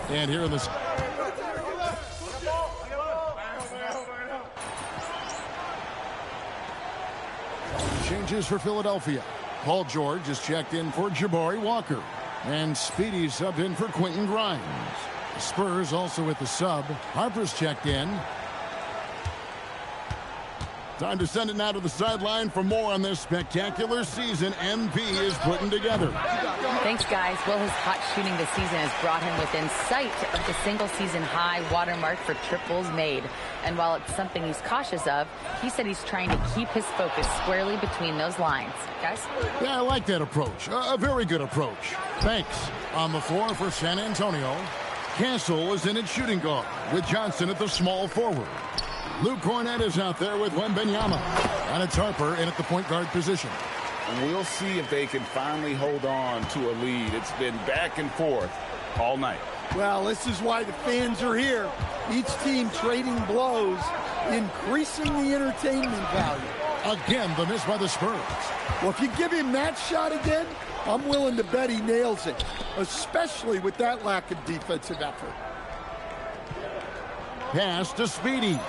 And here in this. Changes for Philadelphia. Paul George is checked in for Jabari Walker. And Speedy subbed in for Quentin Grimes. The Spurs also with the sub. Harper's checked in. Time to send it now to the sideline for more on this spectacular season MP is putting together. Thanks, guys. Well, his hot shooting this season has brought him within sight of the single-season high watermark for triples made. And while it's something he's cautious of, he said he's trying to keep his focus squarely between those lines. Guys? Yeah, I like that approach. A very good approach. Thanks. On the floor for San Antonio, Castle is in at shooting guard with Johnson at the small forward. Luke Cornett is out there with Wembanyama. And it's Harper in at the point guard position. And we'll see if they can finally hold on to a lead. It's been back and forth all night. Well, this is why the fans are here. Each team trading blows, increasing the entertainment value. Again, the miss by the Spurs. Well, if you give him that shot again, I'm willing to bet he nails it, especially with that lack of defensive effort. Pass to Speedy.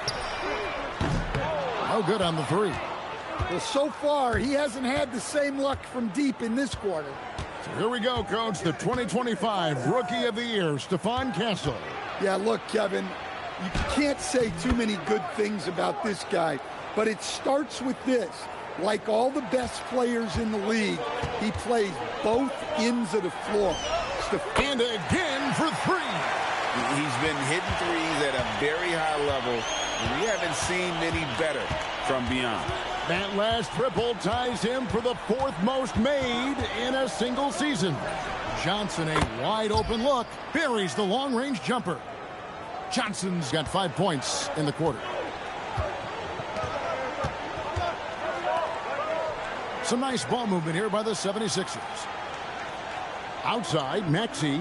No good on the three. Well, so far, he hasn't had the same luck from deep in this quarter. So here we go, Coach. The 2025 Rookie of the Year, Stephon Castle. Yeah, look, Kevin, you can't say too many good things about this guy, but it starts with this. Like all the best players in the league, he plays both ends of the floor. And again for three. He's been hitting threes at a very high level. We haven't seen many better from beyond. That last triple ties him for the fourth most made in a single season. Johnson, a wide open look, buries the long-range jumper. Johnson's got 5 points in the quarter. Some nice ball movement here by the 76ers. Outside, Maxey.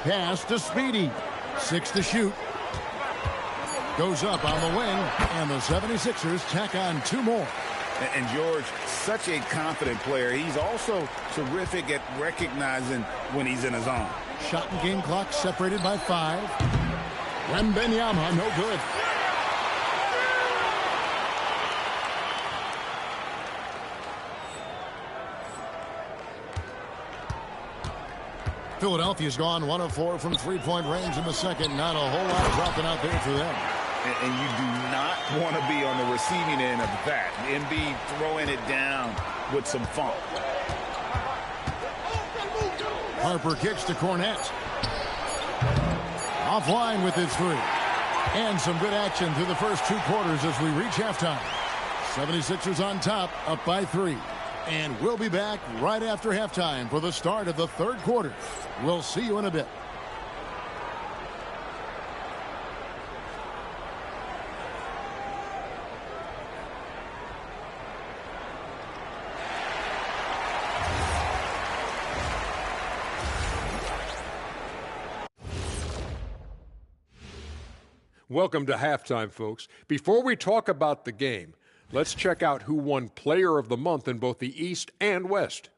Pass to Speedy. 6 to shoot. Goes up on the wing, and the 76ers tack on 2 more. And George, such a confident player. He's also terrific at recognizing when he's in his zone. Shot and game clock separated by 5. Wembanyama, no good. Philadelphia's gone 1 of 4 from three-point range in the second. Not a whole lot dropping out there for them. And you do not want to be on the receiving end of that. Embiid throwing it down with some funk. Harper kicks to Cornett. Offline with his three. And some good action through the first 2 quarters as we reach halftime. 76ers on top, up by 3. And we'll be back right after halftime for the start of the third quarter. We'll see you in a bit. Welcome to halftime, folks. Before we talk about the game, let's check out who won Player of the Month in both the East and West.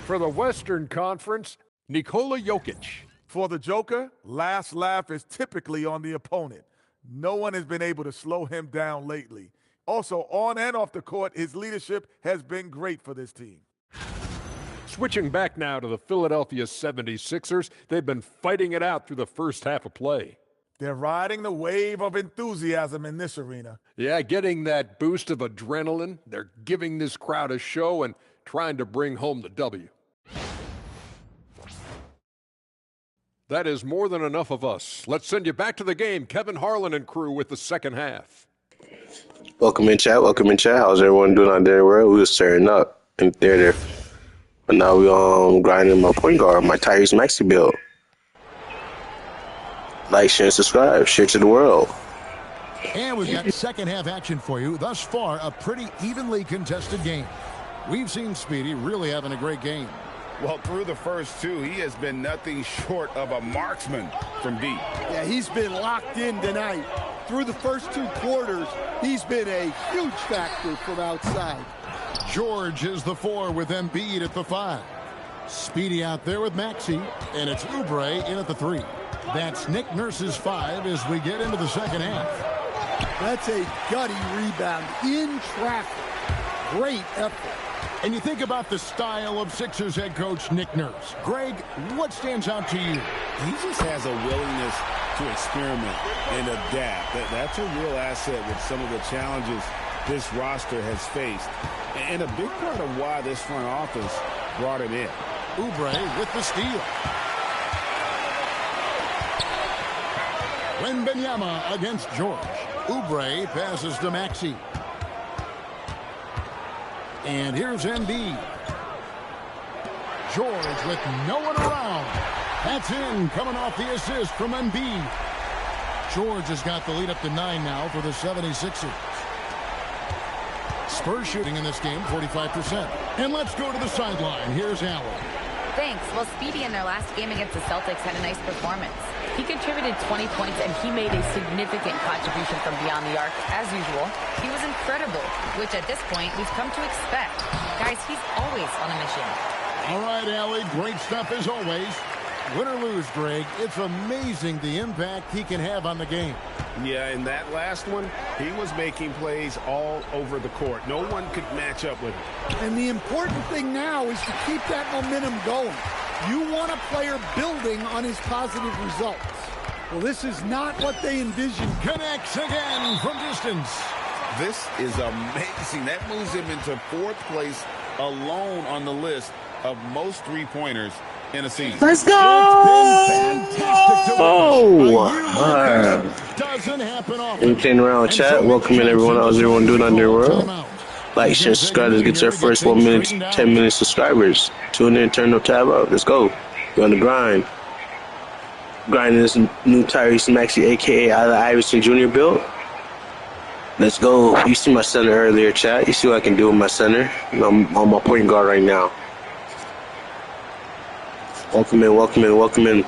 For the Western Conference, Nikola Jokic. For the Joker, last laugh is typically on the opponent. No one has been able to slow him down lately. Also, on and off the court, his leadership has been great for this team. Switching back now to the Philadelphia 76ers, they've been fighting it out through the first half of play. They're riding the wave of enthusiasm in this arena. Yeah, getting that boost of adrenaline. They're giving this crowd a show and trying to bring home the W. That is more than enough of us. Let's send you back to the game. Kevin Harlan and crew with the second half. Welcome in, chat. Welcome in, chat. How's everyone doing out there in the world? We was tearing up in there. But now we grinding my point guard, my TYRESE Maxey build. Like, share, and subscribe. Share to the world. And we've got second half action for you. Thus far, a pretty evenly contested game. We've seen Speedy really having a great game. Well, through the first 2, he has been nothing short of a marksman from deep. Yeah, he's been locked in tonight. Through the first 2 quarters, he's been a huge factor from outside. George is the 4 with Embiid at the 5. Speedy out there with Maxey, and it's Oubre in at the 3. That's Nick Nurse's 5 as we get into the second half. That's a gutty rebound in traffic. Great effort. And you think about the style of Sixers head coach Nick Nurse. Greg, what stands out to you? He just has a willingness to experiment and adapt. That's a real asset with some of the challenges this roster has faced. And a big part of why this front office brought him in. Oubre with the steal. Wembanyama against George. Oubre passes to Maxey. And here's Embiid. George with no one around. That's in, coming off the assist from Embiid. George has got the lead up to 9 now for the 76ers. Spurs shooting in this game, 45%. And let's go to the sideline. Here's Allen. Thanks. Well, Speedy in their last game against the Celtics had a nice performance. He contributed 20 points, and he made a significant contribution from beyond the arc. As usual, he was incredible, which at this point we've come to expect. Guys, he's always on a mission. All right, Allie, great stuff as always. Win or lose, Greg, it's amazing the impact he can have on the game. Yeah, in that last one, he was making plays all over the court. No one could match up with him. And the important thing now is to keep that momentum going. You want a player building on his positive results. Well, this is not what they envisioned. Connects again from distance. This is amazing. That moves him into 4th place alone on the list of most three-pointers in a season. Let's go! Doesn't happen often. Playing around chat. Welcome in everyone. How's everyone doing out there, world? Like, share, subscribe. Let's get to our first 1 minute, 10 minute subscribers. Tune in, turn no tab up. Let's go. We're on the grind. Grinding this new TYRESE MAXEY, aka Allen Iverson Jr. build. Let's go. You see my center earlier, chat. You see what I can do with my center. I'm on my point guard right now. Welcome in, welcome in, welcome in.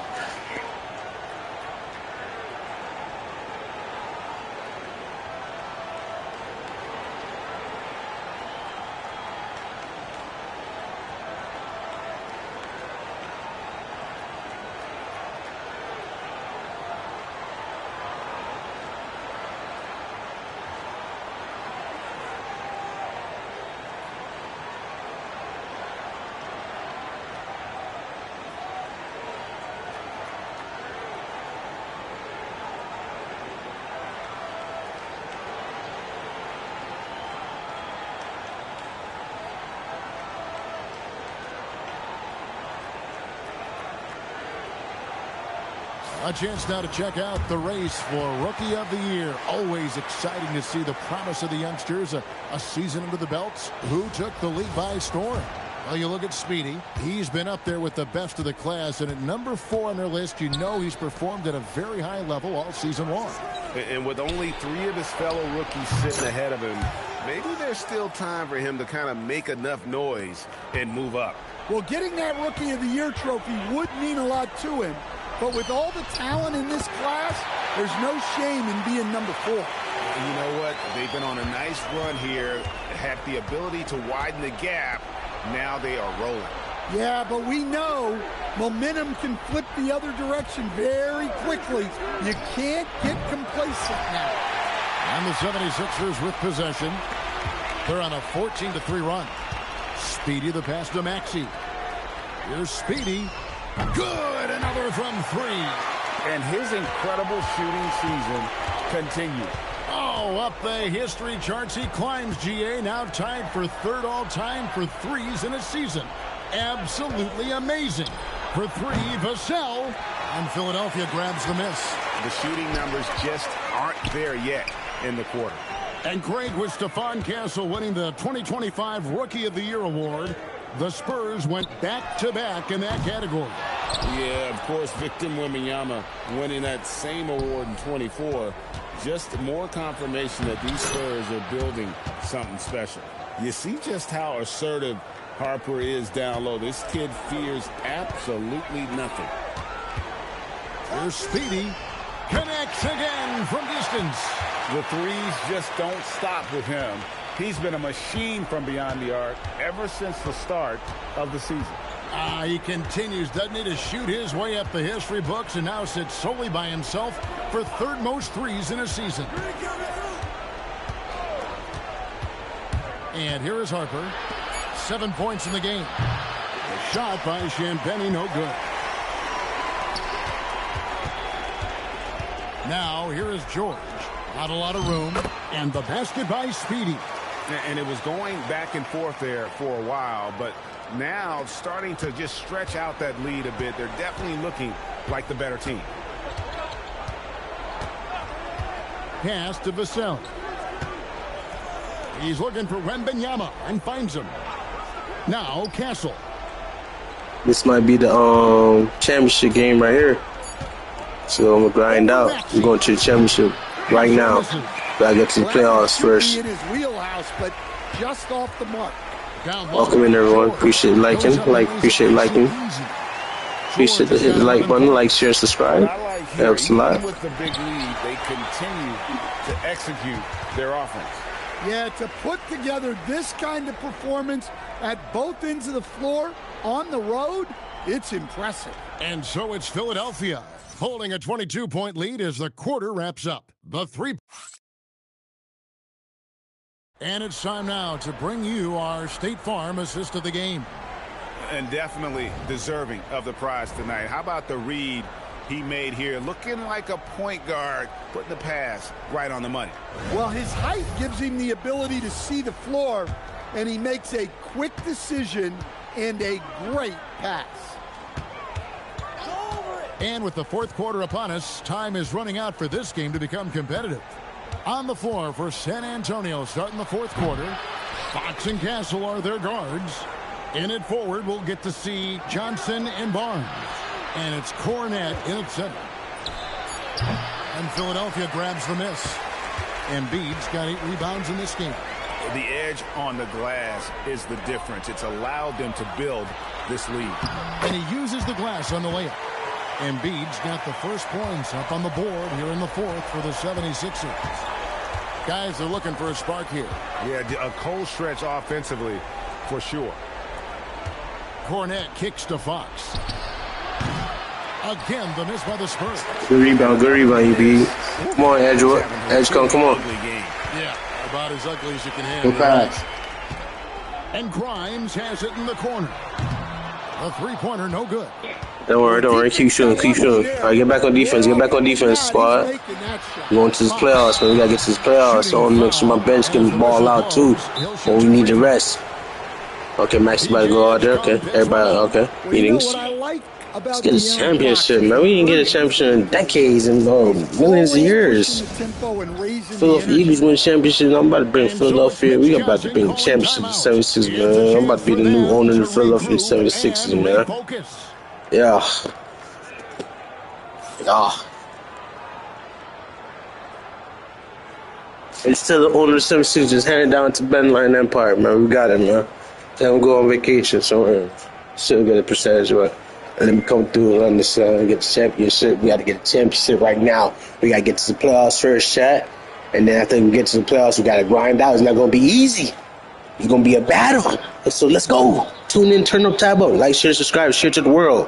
A chance now to check out the race for Rookie of the Year. Always exciting to see the promise of the youngsters. A season under the belts. Who took the league by storm? Well, you look at Speedy. He's been up there with the best of the class. And at number 4 on their list, you know he's performed at a very high level all season long. And with only 3 of his fellow rookies sitting ahead of him, maybe there's still time for him to kind of make enough noise and move up. Well, getting that Rookie of the Year trophy would mean a lot to him. But with all the talent in this class, there's no shame in being number 4. And you know what? They've been on a nice run here, had the ability to widen the gap. Now they are rolling. Yeah, but we know momentum can flip the other direction very quickly. You can't get complacent now. And the 76ers with possession. They're on a 14-3 run. Speedy the pass to Maxey. Here's Speedy. Good, another from 3. And his incredible shooting season continues. Oh, up the history charts he climbs, GA. Now tied for 3rd all-time for threes in a season. Absolutely amazing. For 3, Vassell. And Philadelphia grabs the miss. The shooting numbers just aren't there yet in the quarter. And Craig, with Stephon Castle winning the 2025 Rookie of the Year award, the Spurs went back-to-back in that category. Yeah, of course, Victor Wembanyama winning that same award in 24. Just more confirmation that these Spurs are building something special. You see just how assertive Harper is down low. This kid fears absolutely nothing. Here's Speedy. Connects again from distance. The threes just don't stop with him. He's been a machine from beyond the arc ever since the start of the season. He continues, doesn't he, to shoot his way up the history books and now sits solely by himself for third most threes in a season. And here is Harper. 7 points in the game. A shot by Champagny, no good. Now here is George. Not a lot of room. And the basket by Speedy. And it was going back and forth there for a while, but now starting to just stretch out that lead a bit. They're definitely looking like the better team. Pass to Vassell. He's looking for Wembanyama and finds him. Now Castle. This might be the championship game right here. So I'm gonna grind out. I'm going to the championship right now. Gotta get to the playoffs first. In his wheelhouse, but just off the mark. Welcome in, everyone. Appreciate liking. Appreciate liking. Appreciate hit the like button. Like, share, subscribe. Helps a lot. With the big lead, they continue to execute their offense. Yeah, to put together this kind of performance at both ends of the floor on the road, it's impressive. And so it's Philadelphia holding a 22-point lead as the quarter wraps up. The three. And it's time now to bring you our State Farm assist of the game. And definitely deserving of the prize tonight. How about the read he made here? Looking like a point guard, putting the pass right on the money. Well, his height gives him the ability to see the floor, and he makes a quick decision and a great pass. And with the fourth quarter upon us, time is running out for this game to become competitive. On the floor for San Antonio starting the fourth quarter. Fox and Castle are their guards. In it forward, we'll get to see Johnson and Barnes. And it's Cornette in at center. And Philadelphia grabs the miss. Embiid's got 8 rebounds in this game. The edge on the glass is the difference. It's allowed them to build this lead. And he uses the glass on the layup. Embiid's got the first points up on the board here in the fourth for the 76ers. Guys are looking for a spark here. Yeah, a cold stretch offensively for sure. Cornette kicks to Fox. Again, the miss by the Spurs. Good rebound, you beat. Come on, Edge. Edge, come on. Yeah, about as ugly as you can handle. Good pass. And Grimes has it in the corner. A three-pointer, no good. Don't worry. Keep shooting. All right, get back on defense, squad. Going to this playoffs, man. We gotta get to this playoffs. So I want to make sure my bench can ball out too. But we need to rest. Okay, Max about to go out there. Okay, everybody. Okay, meetings. Let's get a championship, man. We didn't get a championship in decades and millions of years. Philadelphia Eagles win championship. I'm about to bring Philadelphia. We about to bring the championship to 76, man. I'm about to be the new owner of the Philadelphia 76ers, man. Yeah. Instead of the owner of the 76ers, just hand it down to Ben Line Empire, man. We got it, man. Then we'll go on vacation somewhere. Still get a percentage, but let me come through and run this, get the championship. We got to get the championship right now. We got to get to the playoffs first, chat. And then after we get to the playoffs, we got to grind out. It's not going to be easy. It's going to be a battle. So let's go. Tune in, turn up, tab up. Like, share, subscribe. Share to the world.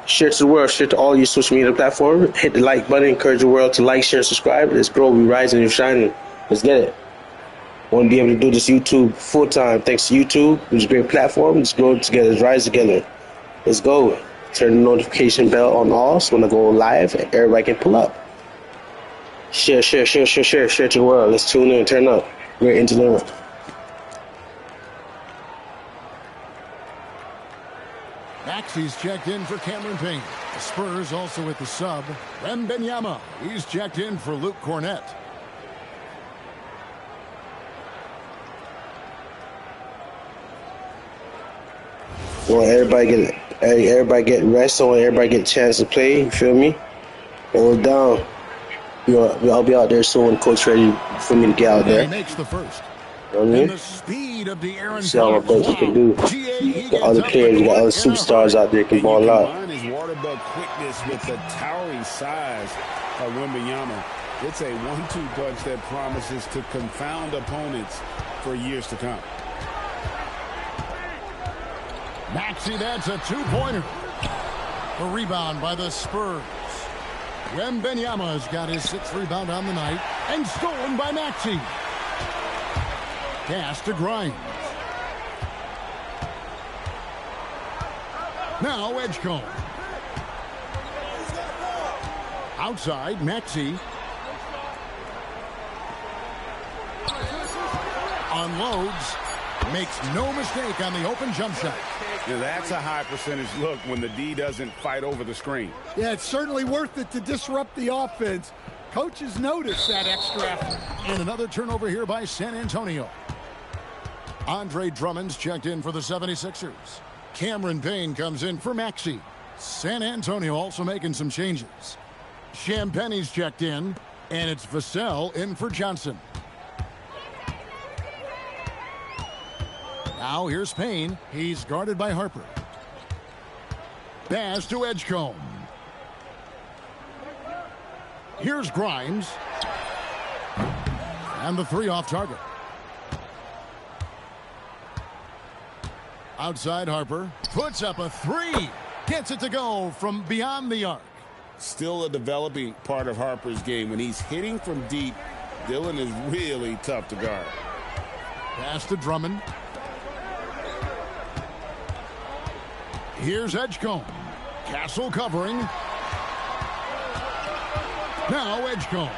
Share to the world. Share to all your social media platforms. Hit the like button. Encourage the world to like, share, subscribe. Let's grow. We rising and shining. Let's get it. Want to be able to do this YouTube full time. Thanks to YouTube. It's a great platform. Let's grow together. Let's rise together. Let's go. Turn the notification bell on all so when I go live, everybody can pull up. Share to the world. Let's tune in, turn up. We're into the world. Maxey's checked in for Cameron Payne. The Spurs also with the sub. Wembanyama. He's checked in for Luke Cornette. Well, everybody get rest. So everybody get a chance to play. You feel me? Hold down. I'll be out there soon when coach ready for me to get out there. He makes the first. You know what I mean? The speed of the Aaron See how my bench can do. Got other players, got other superstars out there can ball out. Combine his water bug quickness with the towering size of Wembanyama. It's a 1-2 punch that promises to confound opponents for years to come. Maxey, that's a two-pointer. The rebound by the Spurs. Wembanyama's got his sixth rebound on the night, and stolen by Maxey. Pass to Grimes. Now Edgecombe. Outside, Maxey. Unloads. Makes no mistake on the open jump shot. Now that's a high percentage look when the D doesn't fight over the screen. Yeah, it's certainly worth it to disrupt the offense. Coaches notice that extra effort. And another turnover here by San Antonio. Andre Drummond's checked in for the 76ers. Cameron Payne comes in for Maxey. San Antonio also making some changes. Champagne's checked in, and it's Vassell in for Johnson. Now here's Payne. He's guarded by Harper. Pass to Edgecombe. Here's Grimes. And the three off target. Outside Harper. Puts up a three. Gets it to go from beyond the arc. Still a developing part of Harper's game. When he's hitting from deep, Dillon is really tough to guard. Pass to Drummond. Here's Edgecombe. Castle covering. Now Edgecombe.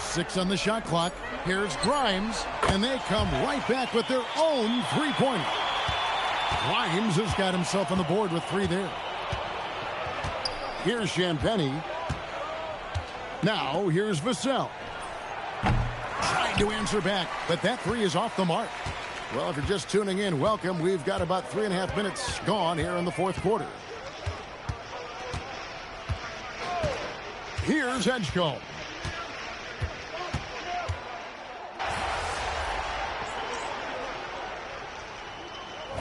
6 on the shot clock. Here's Grimes. And they come right back with their own three-pointer. Grimes has got himself on the board with 3 there. Here's Champagnie. Now here's Vassell. Trying to answer back, but that 3 is off the mark. Well, if you're just tuning in, welcome. We've got about 3.5 minutes gone here in the fourth quarter. Here's Edgecombe.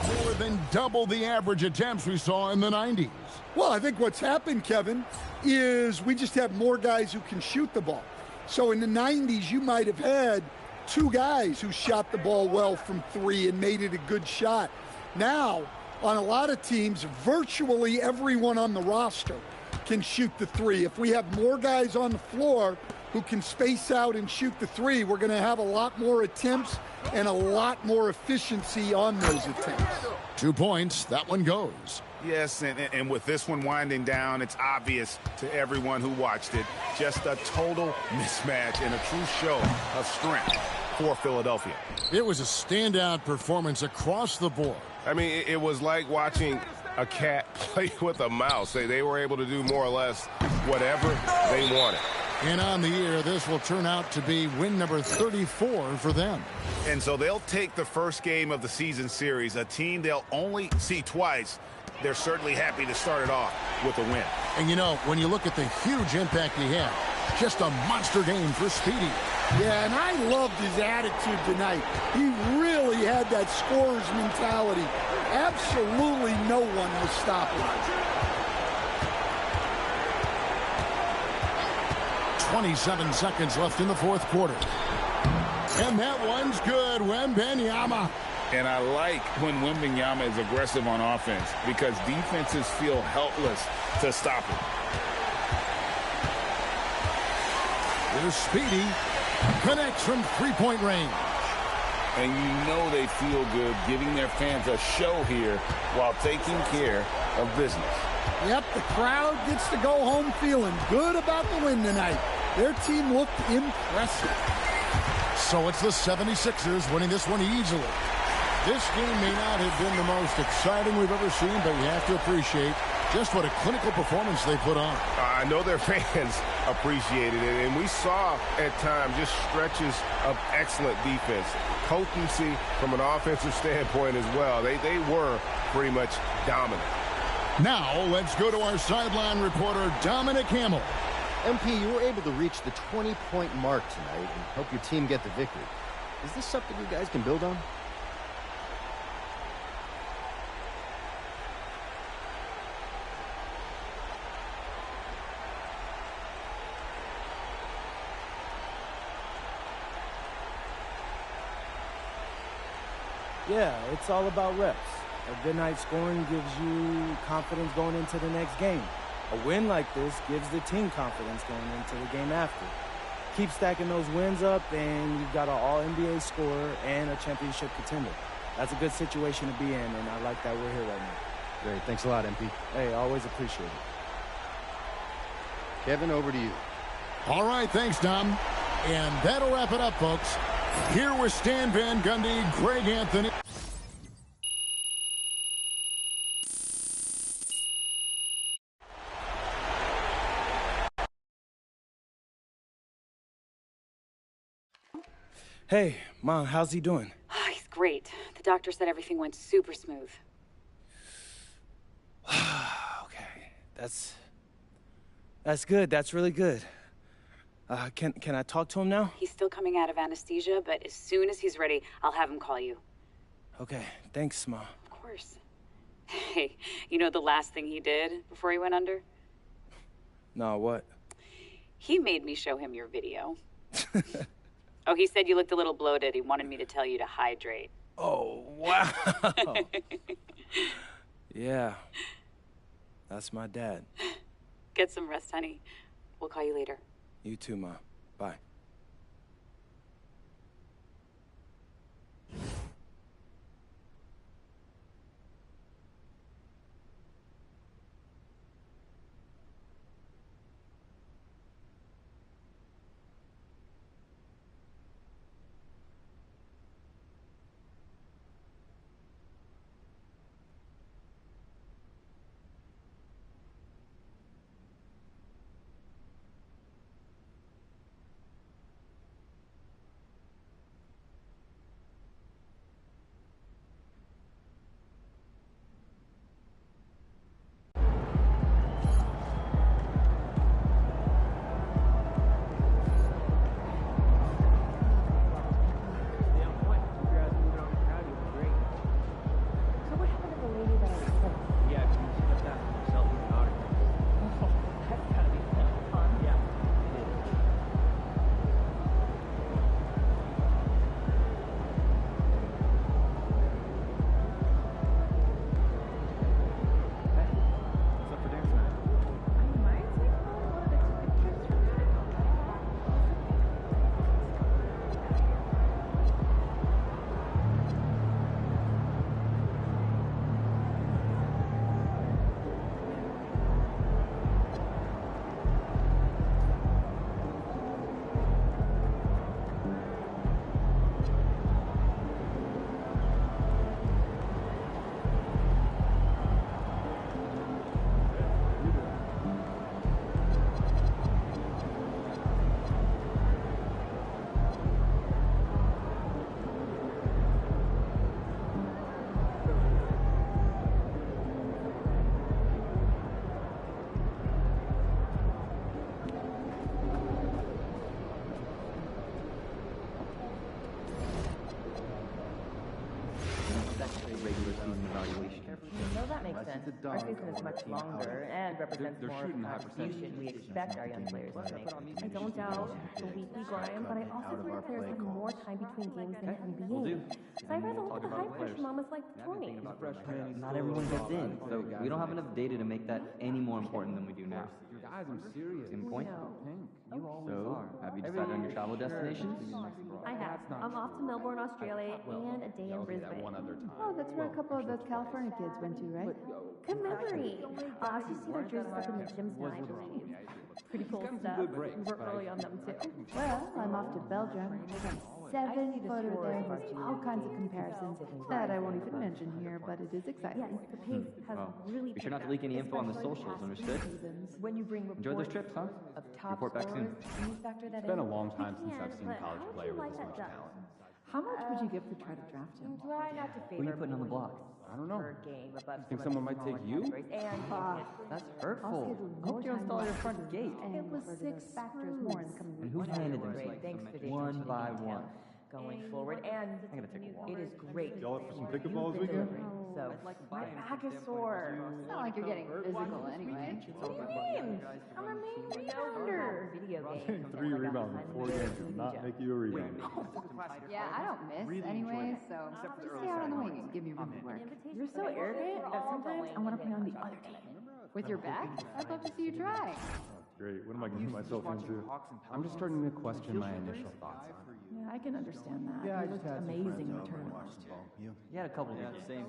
More than double the average attempts we saw in the 90s. Well, I think what's happened, Kevin, is we just have more guys who can shoot the ball. So in the 90s, you might have had 2 guys who shot the ball well from 3 and made it a good shot. Now, on a lot of teams, virtually everyone on the roster can shoot the 3. If we have more guys on the floor who can space out and shoot the 3, we're going to have a lot more attempts and a lot more efficiency on those attempts. 2 points. That one goes. Yes, and with this one winding down, it's obvious to everyone who watched it. Just a total mismatch and a true show of strength for Philadelphia. It was a standout performance across the board. I mean, it was like watching a cat play with a mouse. They were able to do more or less whatever they wanted. And on the year, this will turn out to be win number 34 for them. And so they'll take the first game of the season series, a team they'll only see twice. They're certainly happy to start it off with a win. And you know, when you look at the huge impact he had, just a monster game for Speedy. Yeah, and I loved his attitude tonight. He really had that scorer's mentality. Absolutely no one was stopping him. 27 seconds left in the fourth quarter. And that one's good. Wembanyama. And I like when Wembanyama is aggressive on offense because defenses feel helpless to stop him. Here's Speedy. Connects from three-point range. And you know they feel good giving their fans a show here while taking care of business. Yep, the crowd gets to go home feeling good about the win tonight. Their team looked impressive. So it's the 76ers winning this one easily. This game may not have been the most exciting we've ever seen, but you have to appreciate just what a clinical performance they put on. I know their fans appreciated it, and we saw at times just stretches of excellent defense. Potency from an offensive standpoint as well. They were pretty much dominant. Now let's go to our sideline reporter, Dominic Hamill. MP, you were able to reach the 20-point mark tonight and help your team get the victory. Is this something you guys can build on? Yeah, it's all about reps. A good night scoring gives you confidence going into the next game. A win like this gives the team confidence going into the game after. Keep stacking those wins up, and you've got an all-NBA scorer and a championship contender. That's a good situation to be in, and I like that we're here right now. Great. Thanks a lot, MP. Hey, always appreciate it. Kevin, over to you. All right, thanks, Tom. And that'll wrap it up, folks. Here with Stan Van Gundy, Greg Anthony. Hey, Mom, how's he doing? Oh, he's great. The doctor said everything went super smooth. Okay, that's good. That's really good. Can I talk to him now? He's still coming out of anesthesia, but as soon as he's ready, I'll have him call you. Okay, thanks, Mom. Of course. Hey, you know the last thing he did before he went under? No, what? He made me show him your video. Oh, he said you looked a little bloated. He wanted me to tell you to hydrate. Oh, wow. Yeah. That's my dad. Get some rest, honey. We'll call you later. You too, Ma. Bye. Our season is much longer and represents more contribution we expect our young players to make. I don't doubt the weekly grind, but I also feel like players have more time between games than NBA. So I'd rather look at the high pressure moments like the 20s. Not everyone gets in, so we don't have enough data to make that any more important than we do now. Guys, I'm serious. In point. So, have you decided on your travel destinations? I have. I'm off to Melbourne, Australia, and a day in Brisbane. Oh, that's where a couple of those California kids went to, right? Good memory. I've just seen our jerseys up in the gyms now, I believe. Pretty cool stuff. We work early on them, too. Well, I'm off to Belgium. 7-footer there has all kinds of comparisons that I won't even mention here, but it is exciting. Yes, the pace has really Be sure not to leak any info on the socials, understood? When you bring Enjoy those trips, huh? of top Report back soon. It's been a long time since I've seen college players with this much talent. How much would you give to try to draft him? Try not to Who are you putting on the block? I don't know. per game above You think someone might take you? That's hurtful. Hope you install your front gate. It was 6 factors more in the coming And who handed them to you? Thanks for the One by one. going forward, and I'm gonna take a walk. it is great. Y'all up for some pickleball this weekend? So my back is sore. It's not like you're getting physical anyway. What do you mean? I'm a main rebounder. video game. 3 rebounds in 4 games does not make you a rebounder. Yeah, I don't miss anyway, so just stay out on the wing and give me room to work. You're so arrogant that sometimes I want to play on the other team. With your back? I'd love to see you try. Great. What am I getting myself into? I'm just starting to question my initial thoughts on it. Yeah, I can understand that. Yeah, you looked amazing in the tournament last year. You had a couple of the same.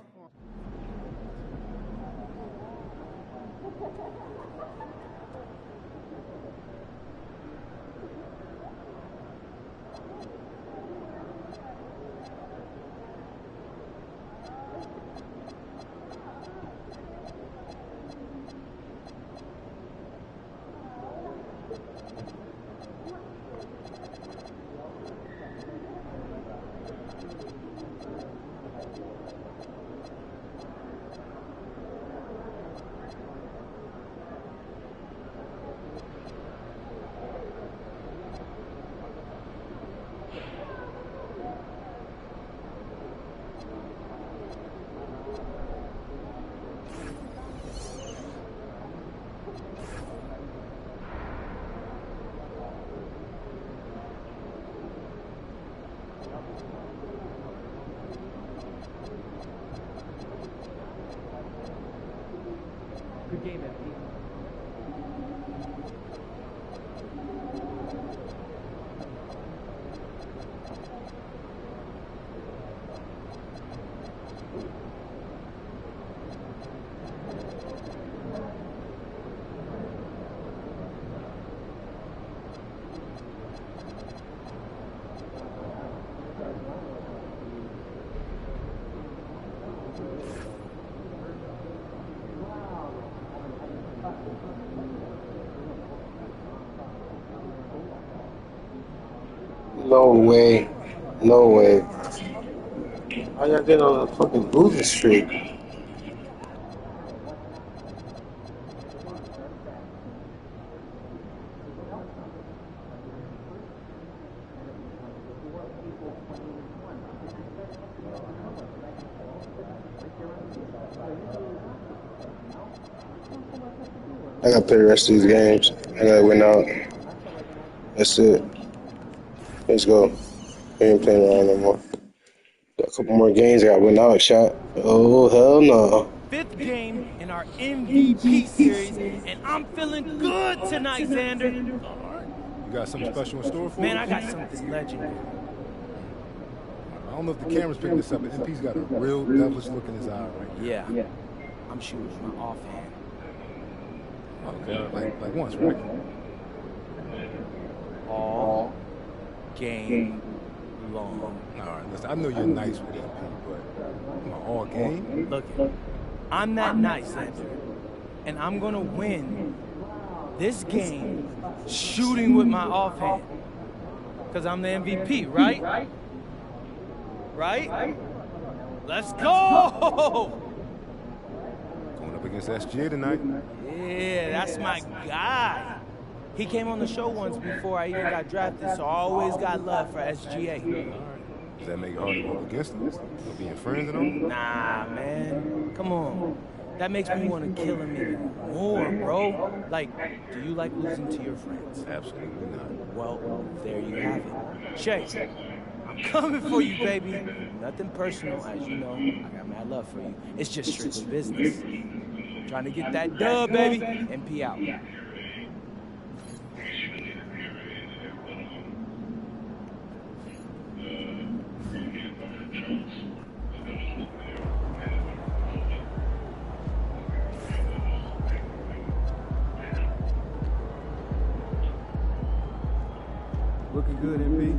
Good game, MP. No way. No way. How y'all get on a fucking losing streak? I gotta play the rest of these games. I gotta win out. That's it. Let's go. We ain't playing around no more. Got a couple more games. I gotta win out. Shot. Oh, hell no. 5th game in our MVP series, and I'm feeling good tonight, Xander. You got something special in store for Man, us? I got something legendary. I don't know if the camera's picking this up, but MP's got a real devilish look in his eye right now. Yeah. I'm shooting with my offhand. Okay, like once, right? All game long. All right, listen, I know you're nice with MP, but come on, all game? Look, I'm that nice, Xander, and I'm gonna win this game shooting with my offhand, because I'm the MVP, right? Right? Let's go! Going up against SGA tonight. Yeah, that's my guy. He came on the show once before I even got drafted, so I always got love for SGA. Does that make it hard to go up against him? For being friends and all? Nah, man. Come on. That makes me want to kill him even more, bro. Like, do you like losing to your friends? Absolutely not. Well, there you have it. Shay, I'm coming for you, baby. Nothing personal, as you know. I got mad love for you. It's just strictly business. Trying to get that dub, baby. MP out. Looking good, MP.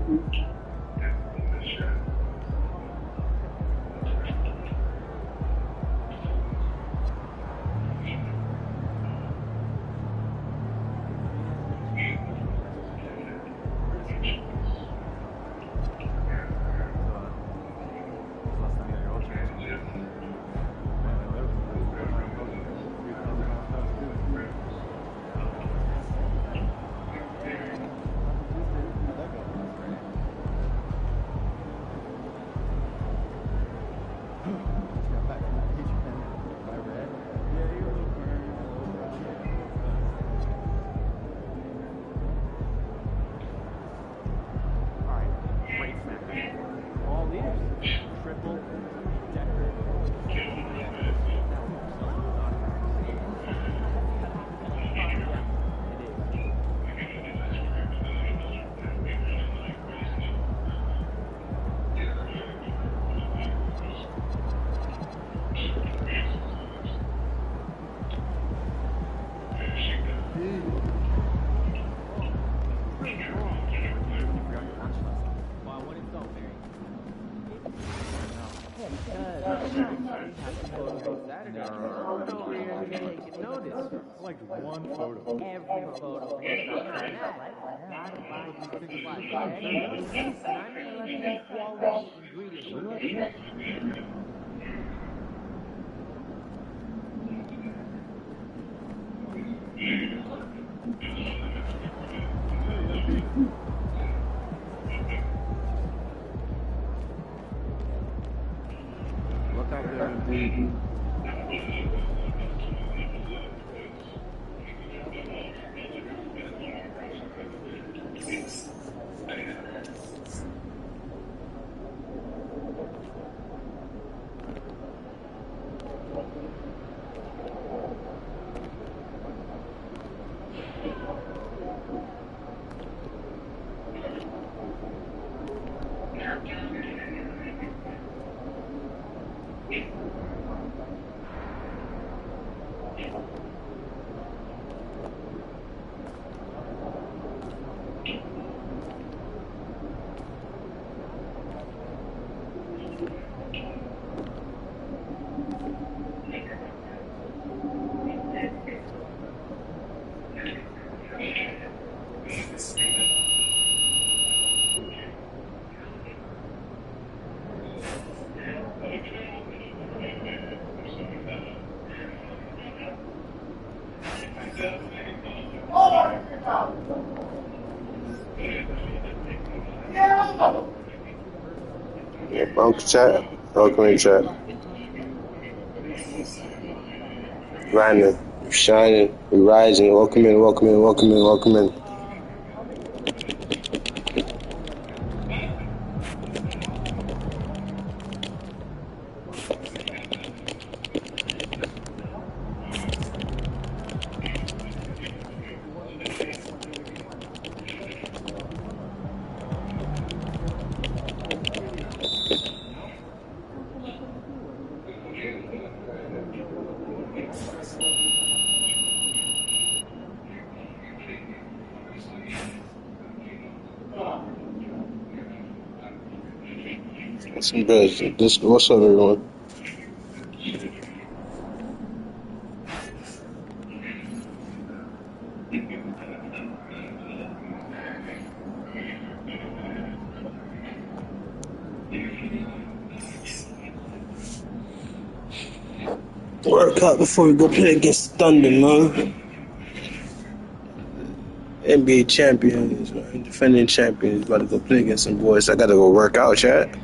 Like one photo. Every photo. Quality ingredients. Look out there and be. Yeah, welcome chat. Welcome in chat. Grinding, shining, we rising. Welcome in, welcome in, welcome in, welcome in. Some brothers. What's up, everyone? Work out before we go play against Thunder, man. NBA champions, man. Defending champions. About to go play against some boys. I gotta go work out, chat.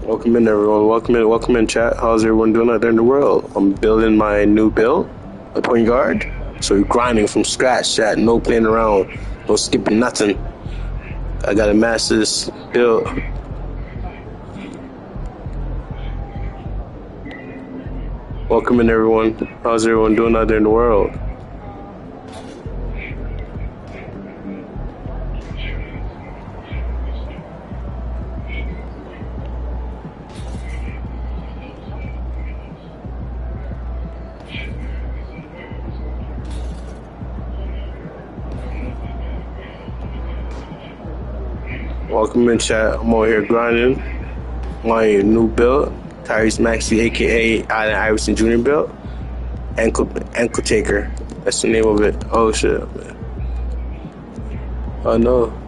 Welcome in, everyone. Welcome in, chat. How's everyone doing out there in the world? I'm building my new build, a point guard. So we're grinding from scratch, chat. No playing around, no skipping nothing. I gotta master this build. Welcome in, everyone. How's everyone doing out there in the world? Welcome in, chat. I'm over here grinding. I'm on your new build. TYRESE MAXEY, a.k.a. Allen Iverson Jr. build. Ankle Taker. That's the name of it. Oh, shit, man. Oh, no.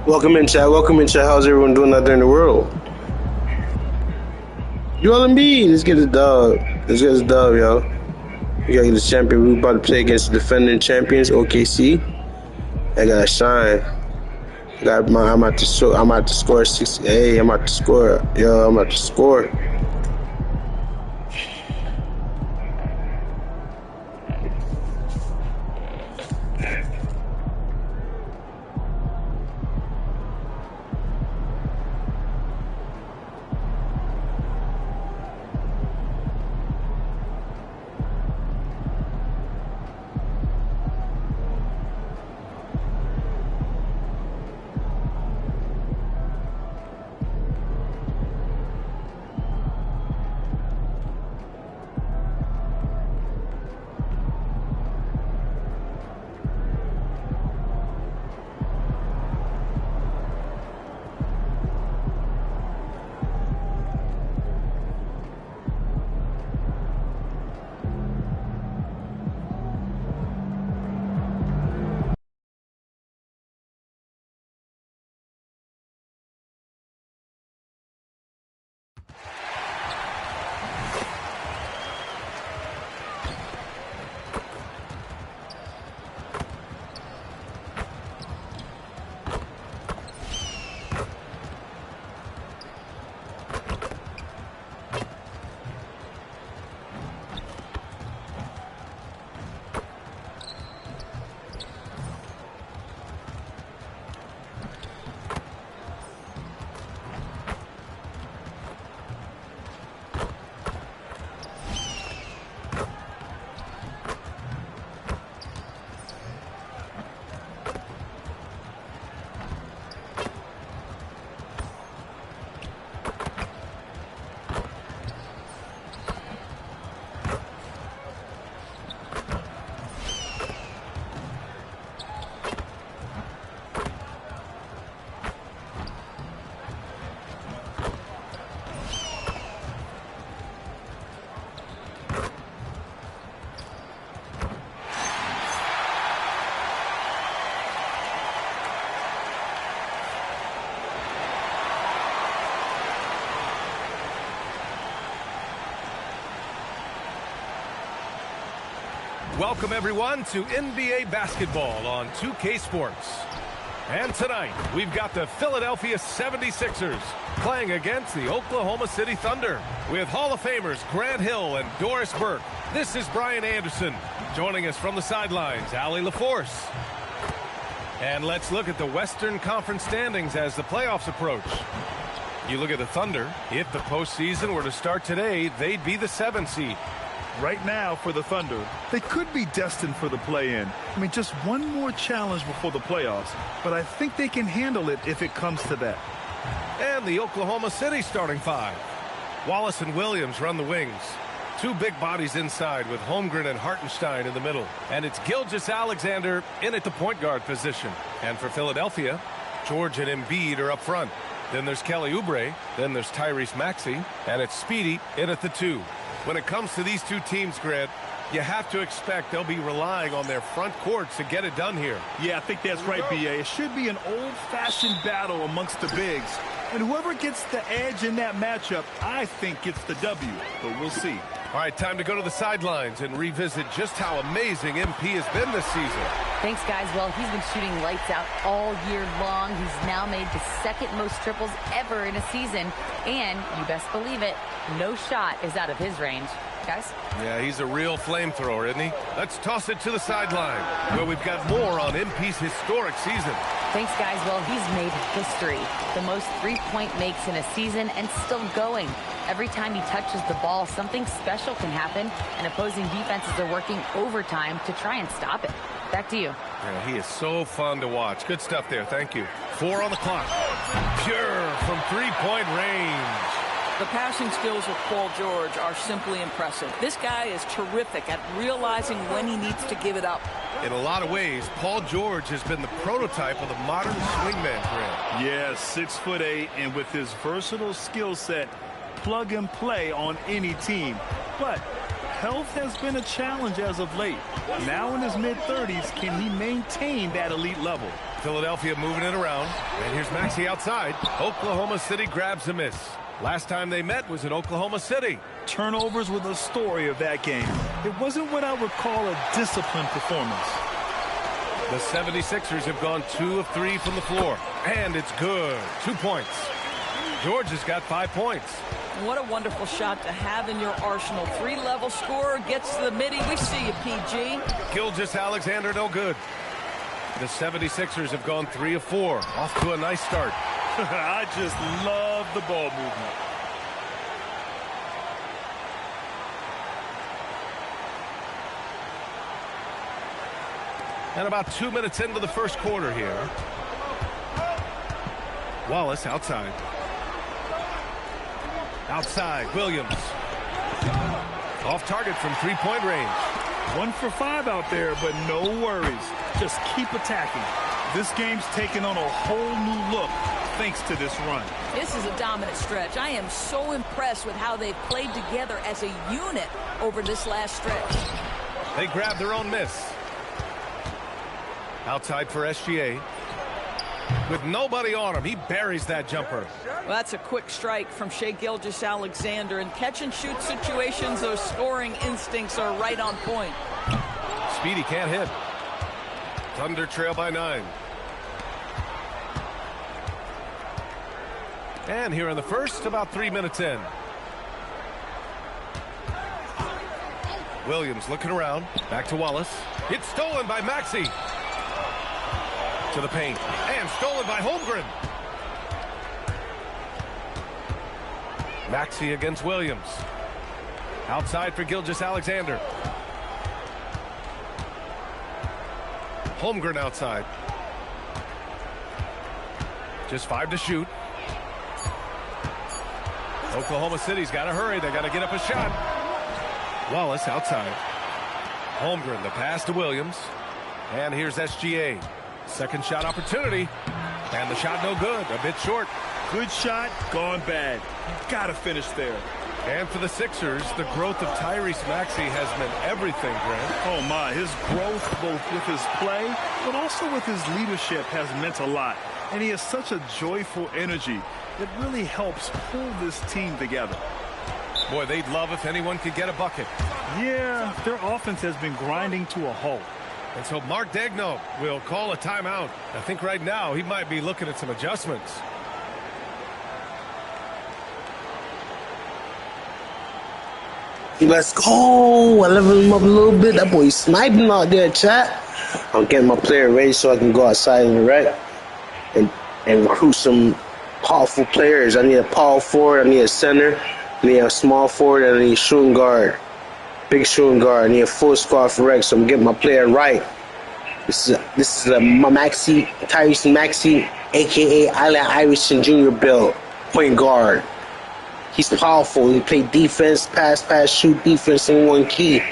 Welcome in, chat. Welcome in, chat. How's everyone doing out there in the world? Joel Embiid, let's get a dub. Let's get a dub, y'all. We gotta get the champion. We about to play against the defending champions, OKC. I gotta shine. I'm about to score 6. Hey, I'm about to score. Yo, I'm about to score. Welcome, everyone, to NBA basketball on 2K Sports. And tonight, we've got the Philadelphia 76ers playing against the Oklahoma City Thunder with Hall of Famers Grant Hill and Doris Burke. This is Brian Anderson. Joining us from the sidelines, Allie LaForce. And let's look at the Western Conference standings as the playoffs approach. You look at the Thunder. If the postseason were to start today, they'd be the 7th seed. Right now for the Thunder, they could be destined for the play-in. I mean, just one more challenge before the playoffs, but I think they can handle it if it comes to that. And the Oklahoma City starting 5. Wallace and Williams run the wings. 2 big bodies inside with Holmgren and Hartenstein in the middle. And it's Gilgeous-Alexander in at the point guard position. And for Philadelphia, George and Embiid are up front. Then there's Kelly Oubre. Then there's Tyrese Maxey. And it's Speedy in at the 2. When it comes to these two teams, Grant, you have to expect they'll be relying on their front courts to get it done here. Yeah, I think that's right, B.A. It should be an old-fashioned battle amongst the bigs. And whoever gets the edge in that matchup, I think gets the W. But we'll see. All right, time to go to the sidelines and revisit just how amazing MP has been this season. Thanks, guys. Well, he's been shooting lights out all year long. He's now made the 2nd most triples ever in a season. And you best believe it, no shot is out of his range. Guys? Yeah, he's a real flamethrower, isn't he? Let's toss it to the sideline, where we've got more on MP's historic season. Thanks, guys. Well, he's made history. The most 3-point makes in a season and still going. Every time he touches the ball, something special can happen, and opposing defenses are working overtime to try and stop it. Back to you. Yeah, he is so fun to watch. Good stuff there. Thank you. 4 on the clock. Pure from 3-point range. The passing skills of Paul George are simply impressive. This guy is terrific at realizing when he needs to give it up. In a lot of ways, Paul George has been the prototype of the modern swingman, Grant. Yeah, 6'8", and with his versatile skill set, plug and play on any team. But health has been a challenge as of late. Now in his mid-30s, can he maintain that elite level? Philadelphia moving it around, and here's Maxey outside. Oklahoma City grabs a miss. Last time they met was in Oklahoma City. Turnovers were the story of that game. It wasn't what I would call a disciplined performance. The 76ers have gone 2 of 3 from the floor, and it's good. 2 points. George has got 5 points. What a wonderful shot to have in your arsenal. 3-level scorer, gets to the midi. We see you, PG. Gilgeous-Alexander, no good. The 76ers have gone 3 of 4. Off to a nice start. I just love the ball movement. And about 2 minutes into the first quarter here. Wallace outside. Outside, Williams. Off target from 3-point range. 1 for 5 out there, but no worries. Just keep attacking. This game's taken on a whole new look thanks to this run. This is a dominant stretch. I am so impressed with how they've played together as a unit over this last stretch. They grab their own miss. Outside for SGA. With nobody on him, he buries that jumper. Well, that's a quick strike from Shai Gilgeous-Alexander. In catch-and-shoot situations, those scoring instincts are right on point. Speedy can't hit. Thunder trail by 9. And here in the first, about 3 minutes in. Williams looking around. Back to Wallace. It's stolen by Maxey. To the paint. And stolen by Holmgren. Maxey against Williams. Outside for Gilgeous-Alexander. Holmgren outside. Just 5 to shoot. Oklahoma City's got to hurry. They got to get up a shot. Wallace outside. Holmgren, the pass to Williams. And here's SGA. Second shot opportunity. And the shot no good. A bit short. Good shot, gone bad. Got to finish there. And for the Sixers, the growth of Tyrese Maxey has meant everything, Grant. Oh, my. His growth, both with his play, but also with his leadership, has meant a lot. And he has such a joyful energy that really helps pull this team together. Boy, they'd love if anyone could get a bucket. Yeah, their offense has been grinding to a halt. And so Mark Daigneault will call a timeout. I think right now he might be looking at some adjustments. Let's go. I leveled him up a little bit. That boy's sniping out there, chat. I'm getting my player ready so I can go outside and rec and recruit some powerful players. I need a power forward. I need a center. I need a small forward. And I need a shooting guard. Big shooting guard. I need a full squad for rec, so I'm getting my player right. This is a Maxey, TYRESE Maxey, a.k.a. Allen Iverson Jr. build. Point guard. He's powerful. He play defense, pass, shoot, defense in one key.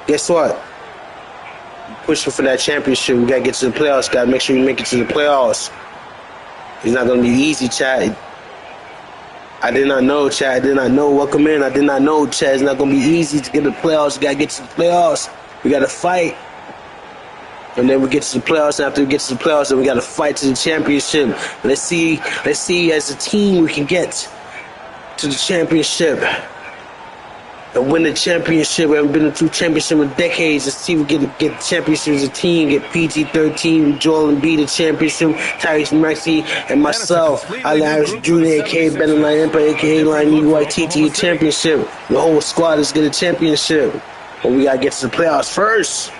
Guess what? Pushing for that championship. We got to get to the playoffs. Got to make sure we make it to the playoffs. It's not going to be easy, Chad. I did not know, Chad. I did not know. Welcome in. I did not know, Chad. It's not going to be easy to get to the playoffs. We got to get to the playoffs. We got to fight. And then we get to the playoffs. And after we get to the playoffs, then we got to fight to the championship. Let's see as a team we can get to the championship and win the championship. We haven't been to a championship in decades. Let's see if we get the championship as a team. Get PG-13, Joel Embiid the championship, TYRESE Maxey, and myself, Allen Iverson Jr., a.k.a. Better Line Empire, a.k.a. Line EYTT championship. The whole squad is get a championship. But we got to get to the playoffs first.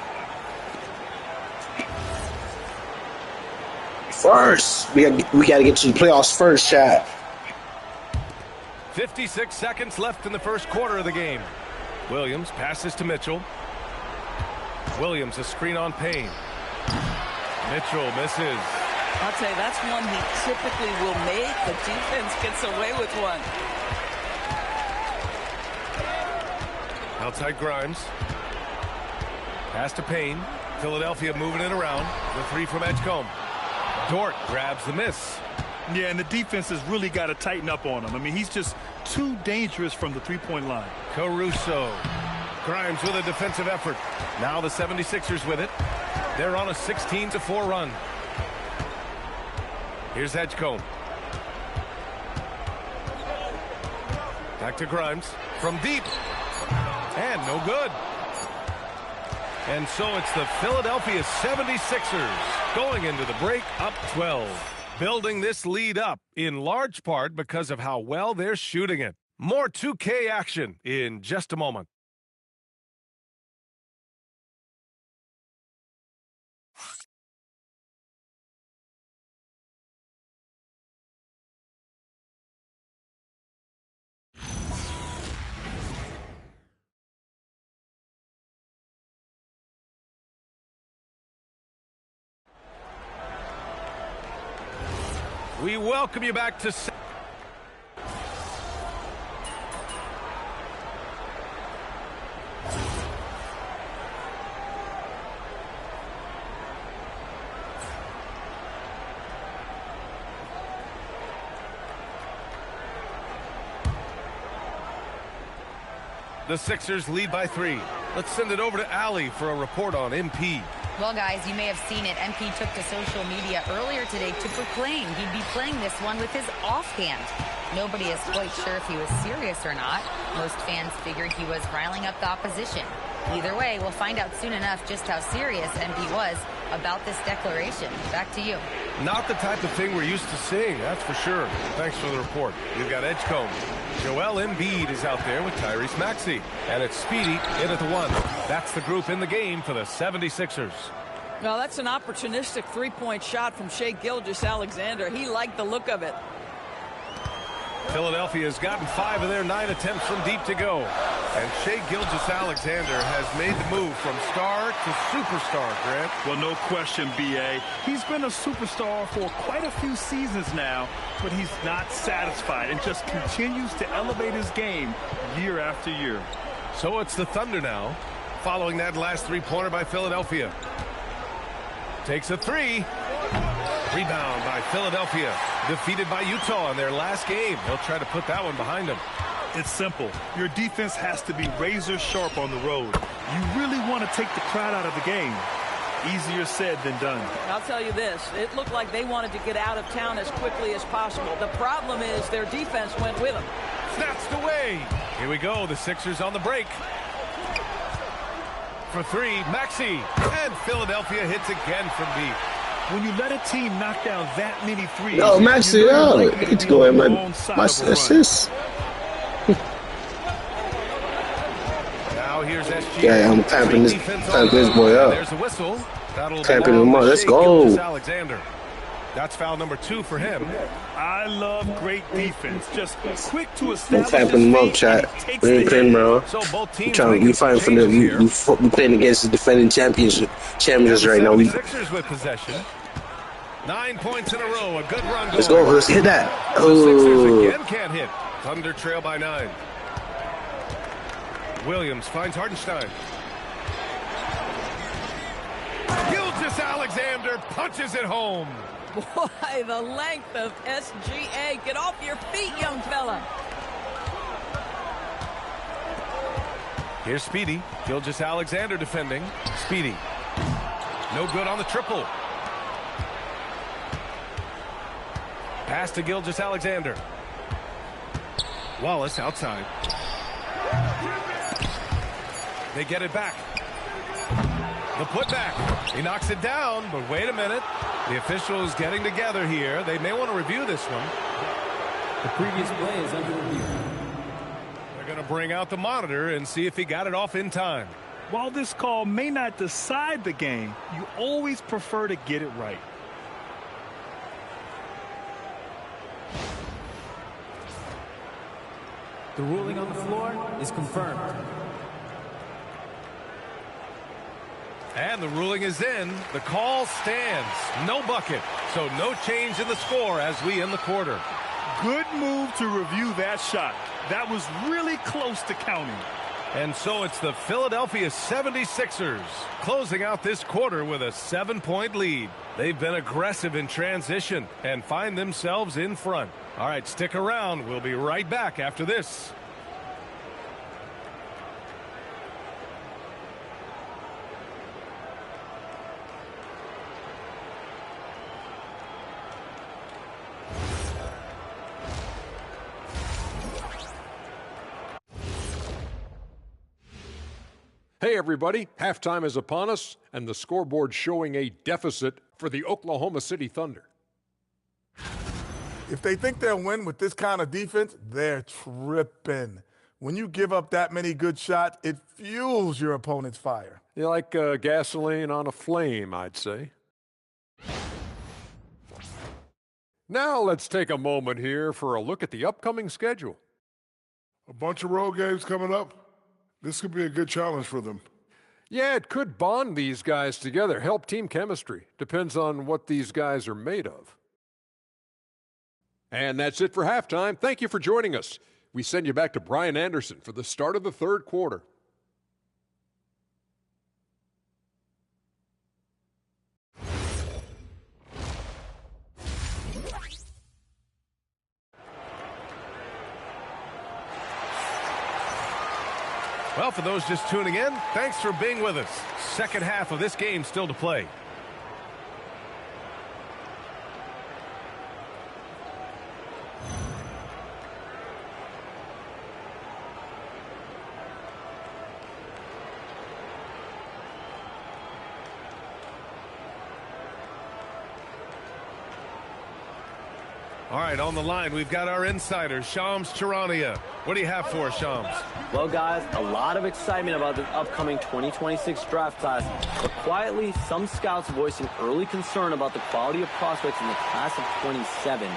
We got to get to the playoffs first, chat. 56 seconds left in the first quarter of the game. Williams passes to Mitchell. Williams a screen on Payne. Mitchell misses. I'll tell you, that's one he typically will make. The defense gets away with one. Outside Grimes. Pass to Payne. Philadelphia moving it around. The three from Edgecombe. Dort grabs the miss. Yeah, and the defense has really got to tighten up on him. I mean, he's just too dangerous from the three-point line. Caruso. Grimes with a defensive effort. Now the 76ers with it. They're on a 16-4 run. Here's Edgecombe. Back to Grimes. From deep. And no good. And so it's the Philadelphia 76ers going into the break up 12. Building this lead up in large part because of how well they're shooting it. More 2K action in just a moment. We welcome you back to... The Sixers lead by 3. Let's send it over to Allie for a report on MP. Well, guys, you may have seen it. MP took to social media earlier today to proclaim he'd be playing this one with his offhand. Nobody is quite sure if he was serious or not. Most fans figured he was riling up the opposition. Either way, we'll find out soon enough just how serious MP was about this declaration. Back to you. Not the type of thing we're used to seeing, that's for sure. Thanks for the report. We've got Edgecombe. Joel Embiid is out there with TYRESE Maxey. And it's Speedy in at the 1. That's the group in the game for the 76ers. Well, that's an opportunistic three-point shot from Shai Gilgeous-Alexander. He liked the look of it. Philadelphia has gotten 5 of their 9 attempts from deep to go. And Shai Gilgeous-Alexander has made the move from star to superstar, Grant. Well, no question, B.A. He's been a superstar for quite a few seasons now, but he's not satisfied and just continues to elevate his game year after year. So it's the Thunder now, following that last three-pointer by Philadelphia. Takes a 3. Rebound by Philadelphia. Defeated by Utah in their last game. They'll try to put that one behind them. It's simple. Your defense has to be razor sharp on the road. You really want to take the crowd out of the game. Easier said than done. I'll tell you this, it looked like they wanted to get out of town as quickly as possible. The problem is their defense went with them. Snatched away. Here we go, the Sixers on the break. For three, Maxey. And Philadelphia hits again from deep. When you let a team knock down that many threes, Yo, Maxey, yo, it's going my assist. Now here's SGA. Yeah, I'm clamping this boy up. There's a whistle. Clamping him up. Let's go. Alexander. That's foul number 2 for him. I love great defense. Just quick to I'm establish. clamping him up, chat. We ain't playing, bro. You fighting for the we playing against the defending champions right now. We Sixers with possession. 9 points in a row. A good run. Let's go. Let's hit that. The Sixers again can't hit. Thunder trail by 9. Williams finds Hartenstein. Alexander punches it home. Boy, the length of SGA. Get off your feet, young fella. Here's Speedy. Gilgeous Alexander defending. Speedy. No good on the triple. Pass to Gilgeous Alexander. Wallace outside. They get it back. The putback. He knocks it down, but wait a minute. The officials getting together here. They may want to review this one. The previous play is under review. They're going to bring out the monitor and see if he got it off in time. While this call may not decide the game, you always prefer to get it right. The ruling on the floor is confirmed. And the ruling is in. The call stands. No bucket. So no change in the score as we end the quarter. Good move to review that shot. That was really close to counting. And so it's the Philadelphia 76ers closing out this quarter with a 7-point lead. They've been aggressive in transition and find themselves in front. All right, stick around. We'll be right back after this. Hey, everybody. Halftime is upon us, and the scoreboard showing a deficit for the Oklahoma City Thunder. If they think they'll win with this kind of defense, they're tripping. When you give up that many good shots, it fuels your opponent's fire. You're like gasoline on a flame, I'd say. Now let's take a moment here for a look at the upcoming schedule. A bunch of road games coming up. This could be a good challenge for them. Yeah, it could bond these guys together, help team chemistry. Depends on what these guys are made of. And that's it for halftime. Thank you for joining us. We send you back to Brian Anderson for the start of the third quarter. Well, for those just tuning in, thanks for being with us. Second half of this game still to play. All right, on the line, we've got our insider, Shams Charania. What do you have for us, Shams? Well, guys, a lot of excitement about the upcoming 2026 draft class, but quietly, some scouts voicing early concern about the quality of prospects in the class of 27.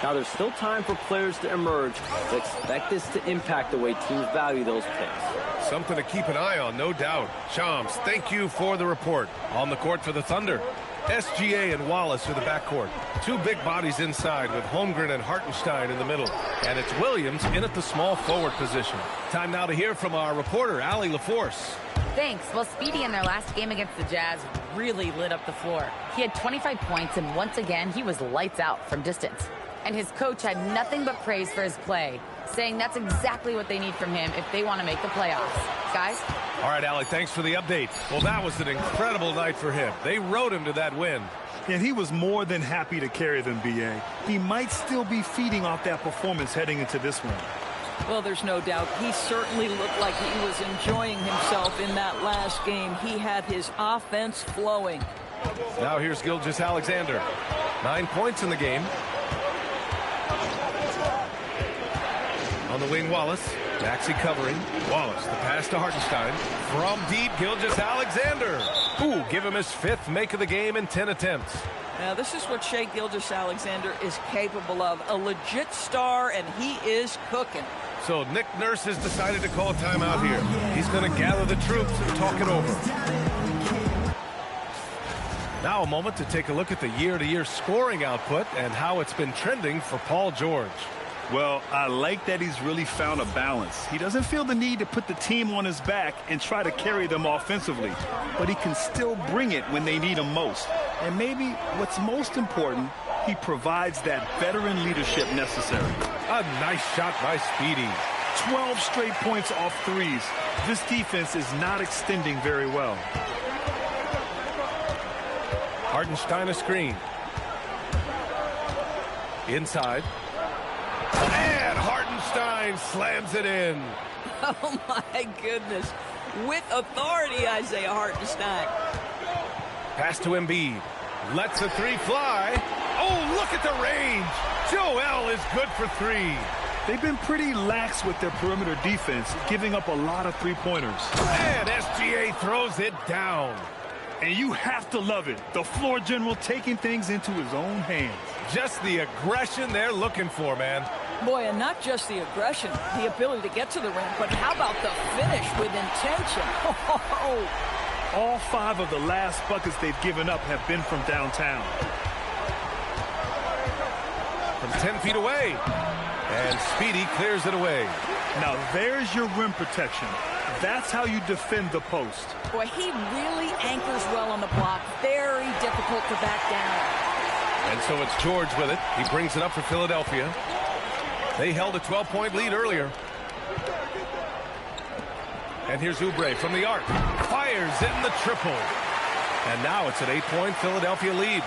Now, there's still time for players to emerge, but expect this to impact the way teams value those picks. Something to keep an eye on, no doubt. Shams, thank you for the report. On the court for the Thunder, SGA and Wallace are the backcourt. Two big bodies inside with Holmgren and Hartenstein in the middle. And it's Williams in at the small forward position. Time now to hear from our reporter, Allie LaForce. Thanks. Well, Speedy in their last game against the Jazz really lit up the floor. He had 25 points, and once again, he was lights out from distance. And his coach had nothing but praise for his play, saying that's exactly what they need from him if they want to make the playoffs. Guys? All right, Alec, thanks for the update. Well, that was an incredible night for him. They rode him to that win. And he was more than happy to carry them, B.A. He might still be feeding off that performance heading into this one. Well, there's no doubt. He certainly looked like he was enjoying himself in that last game. He had his offense flowing. Now here's Gilgeous-Alexander. 9 points in the game. On the wing, Wallace. Maxey covering. Wallace, the pass to Hartenstein. From deep, Gilgeous-Alexander. Ooh, give him his 5th make of the game in 10 attempts. Now, this is what Shai Gilgeous-Alexander is capable of. A legit star, and he is cooking. So Nick Nurse has decided to call a timeout here. He's going to gather the troops and talk it over. Now a moment to take a look at the year-to-year scoring output and how it's been trending for Paul George. Well, I like that he's really found a balance. He doesn't feel the need to put the team on his back and try to carry them offensively, but he can still bring it when they need him most. And maybe what's most important, he provides that veteran leadership necessary. A nice shot by Speedy. 12 straight points off threes. This defense is not extending very well. Hartenstein a screen. Inside. And Hartenstein slams it in. Oh, my goodness. With authority, Isaiah Hartenstein. Pass to Embiid. Lets the 3 fly. Oh, look at the range. Joel is good for 3. They've been pretty lax with their perimeter defense, giving up a lot of 3-pointers. And SGA throws it down. And you have to love it. The floor general taking things into his own hands. Just the aggression they're looking for, man. Boy, and not just the aggression, the ability to get to the rim, but how about the finish with intention? All 5 of the last buckets they've given up have been from downtown. From 10 feet away. And Speedy clears it away. Now there's your rim protection. That's how you defend the post. Boy, he really anchors well on the block. Very difficult to back down. And so it's George with it. He brings it up for Philadelphia. They held a 12-point lead earlier. And here's Oubre from the arc. Fires in the triple. And now it's an 8-point Philadelphia lead.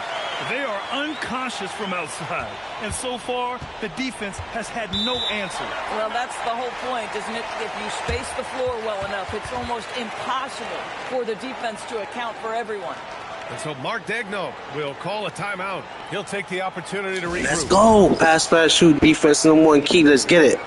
They are unconscious from outside. And so far, the defense has had no answer. Well, that's the whole point, isn't it? If you space the floor well enough, it's almost impossible for the defense to account for everyone. And so Mark Daigneault will call a timeout. He'll take the opportunity to regroup. Let's go. Pass, fast, shoot, defense, #1 key. Let's get it.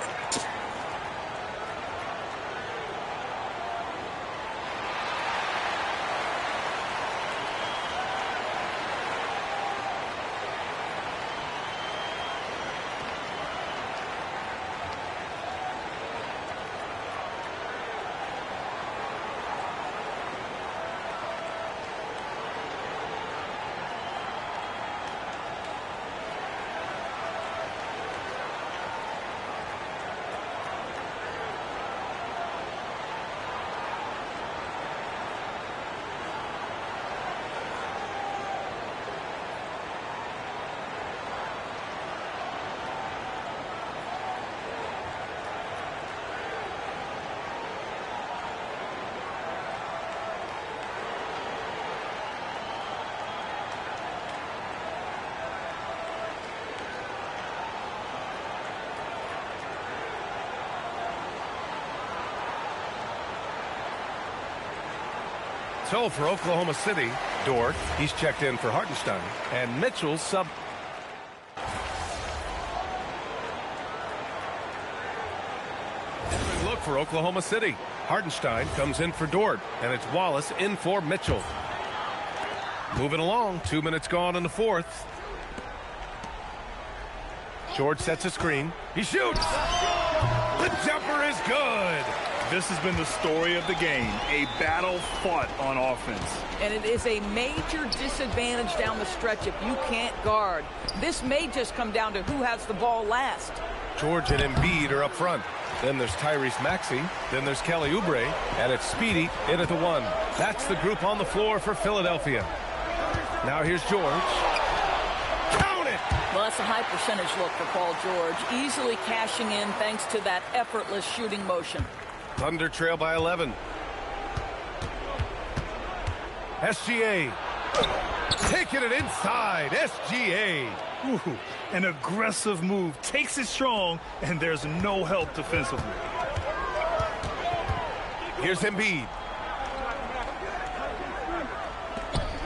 So for Oklahoma City, Dort, he's checked in for Hartenstein. And Mitchell's sub. Look for Oklahoma City. Hartenstein comes in for Dort. And it's Wallace in for Mitchell. Moving along. 2 minutes gone in the 4th. George sets a screen. He shoots. The jumper is good. This has been the story of the game, a battle fought on offense. And it is a major disadvantage down the stretch if you can't guard. This may just come down to who has the ball last. George and Embiid are up front. Then there's Tyrese Maxey. Then there's Kelly Oubre. And it's Speedy in at the 1. That's the group on the floor for Philadelphia. Now here's George. Count it! it. Well, that's a high percentage look for Paul George. Easily cashing in thanks to that effortless shooting motion. Thunder trail by 11. SGA. Taking it inside. SGA. Ooh, an aggressive move. Takes it strong, and there's no help defensively. Here's Embiid.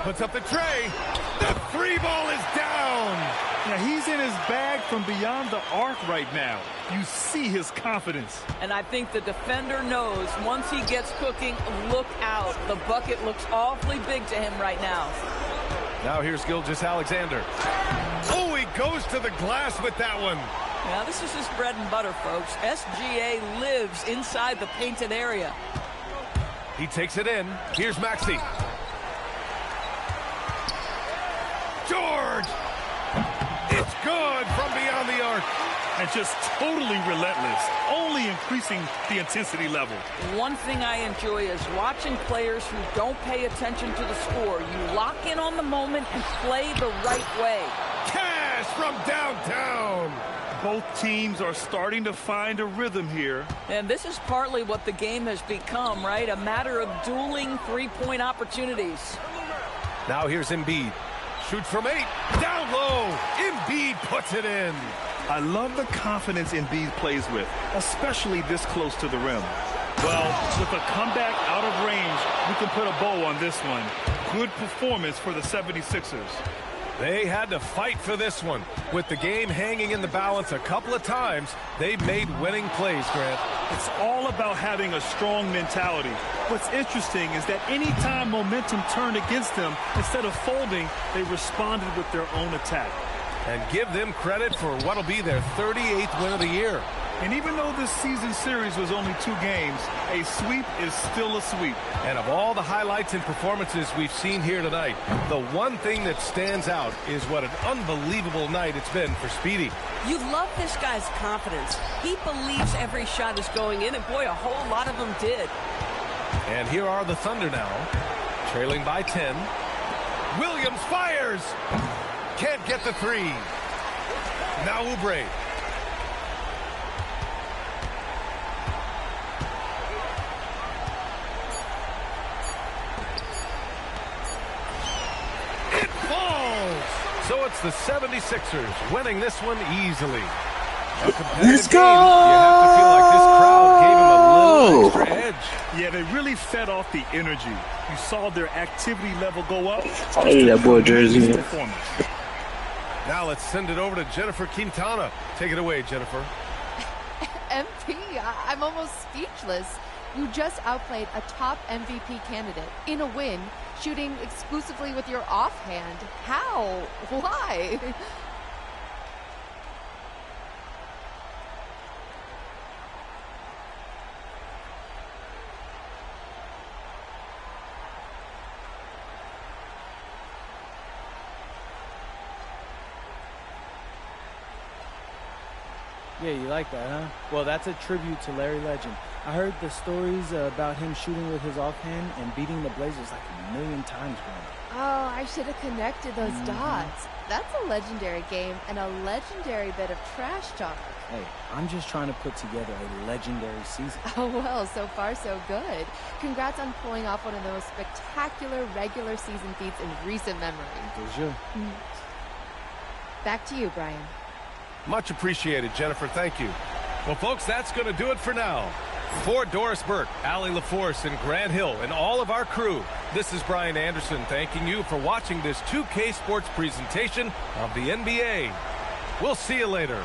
Puts up the tray. The three ball is down. Now, he's in his bag from beyond the arc right now. You see his confidence. And I think the defender knows once he gets cooking, look out. The bucket looks awfully big to him right now. Now here's Gilgeous-Alexander. Oh, he goes to the glass with that one. Now, this is his bread and butter, folks. SGA lives inside the painted area. He takes it in. Here's Maxey. George! It's good from beyond the arc. And just totally relentless, only increasing the intensity level. One thing I enjoy is watching players who don't pay attention to the score. You lock in on the moment and play the right way. Cash from downtown. Both teams are starting to find a rhythm here. And this is partly what the game has become, right? A matter of dueling three-point opportunities. Now here's Embiid. Shoots from 8. Down low. Embiid puts it in. I love the confidence Embiid plays with, especially this close to the rim. Well, with a comeback out of range, we can put a bow on this one. Good performance for the 76ers. They had to fight for this one. With the game hanging in the balance a couple of times, they made winning plays, Grant. It's all about having a strong mentality. What's interesting is that anytime momentum turned against them, instead of folding, they responded with their own attack. And give them credit for what'll be their 38th win of the year. And even though this season series was only 2 games, a sweep is still a sweep. And of all the highlights and performances we've seen here tonight, the one thing that stands out is what an unbelievable night it's been for Speedy. You love this guy's confidence. He believes every shot is going in, and boy, a whole lot of them did. And here are the Thunder now, trailing by 10. Williams fires! Can't get the 3. Now Oubre. It falls! So it's the 76ers winning this one easily. Let's go! You have to feel like this crowd gave them a little extra edge. Yeah, they really fed off the energy. You saw their activity level go up. Hey, that boy jersey. Now let's send it over to Jennifer Quintana. Take it away, Jennifer. MP, I'm almost speechless. You just outplayed a top MVP candidate in a win, shooting exclusively with your offhand. How? Why? Yeah, you like that, huh? Well, that's a tribute to Larry Legend. I heard the stories about him shooting with his offhand and beating the Blazers like a million times growing up. Oh, I should have connected those dots. That's a legendary game and a legendary bit of trash talk. Hey, I'm just trying to put together a legendary season. Oh, well, so far so good. Congrats on pulling off one of the most spectacular regular season feats in recent memory. Sure. Back to you, Brian. Much appreciated, Jennifer. Thank you. Well, folks, that's going to do it for now. For Doris Burke, Allie LaForce, and Grant Hill, and all of our crew, this is Brian Anderson thanking you for watching this 2K Sports presentation of the NBA. We'll see you later.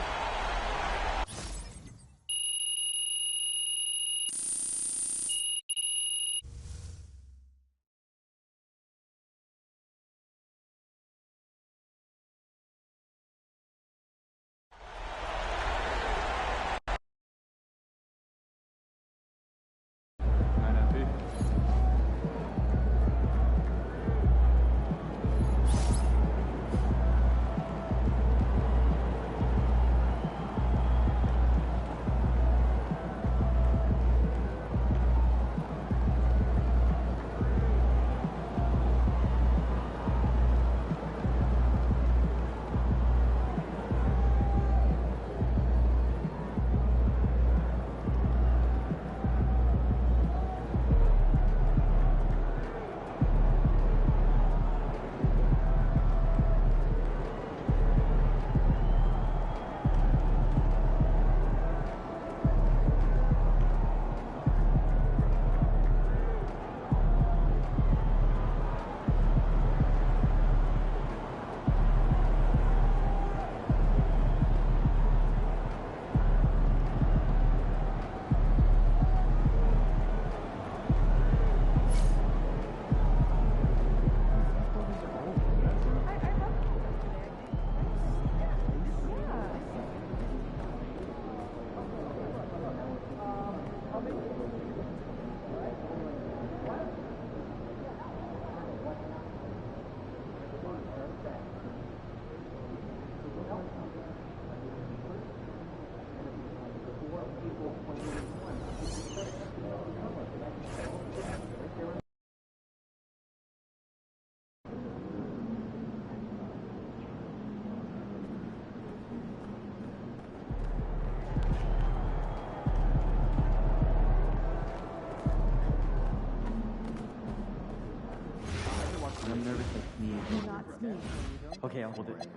Okay, I'll hold it.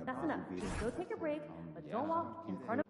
That's enough. Just go take a break, but don't walk in front of...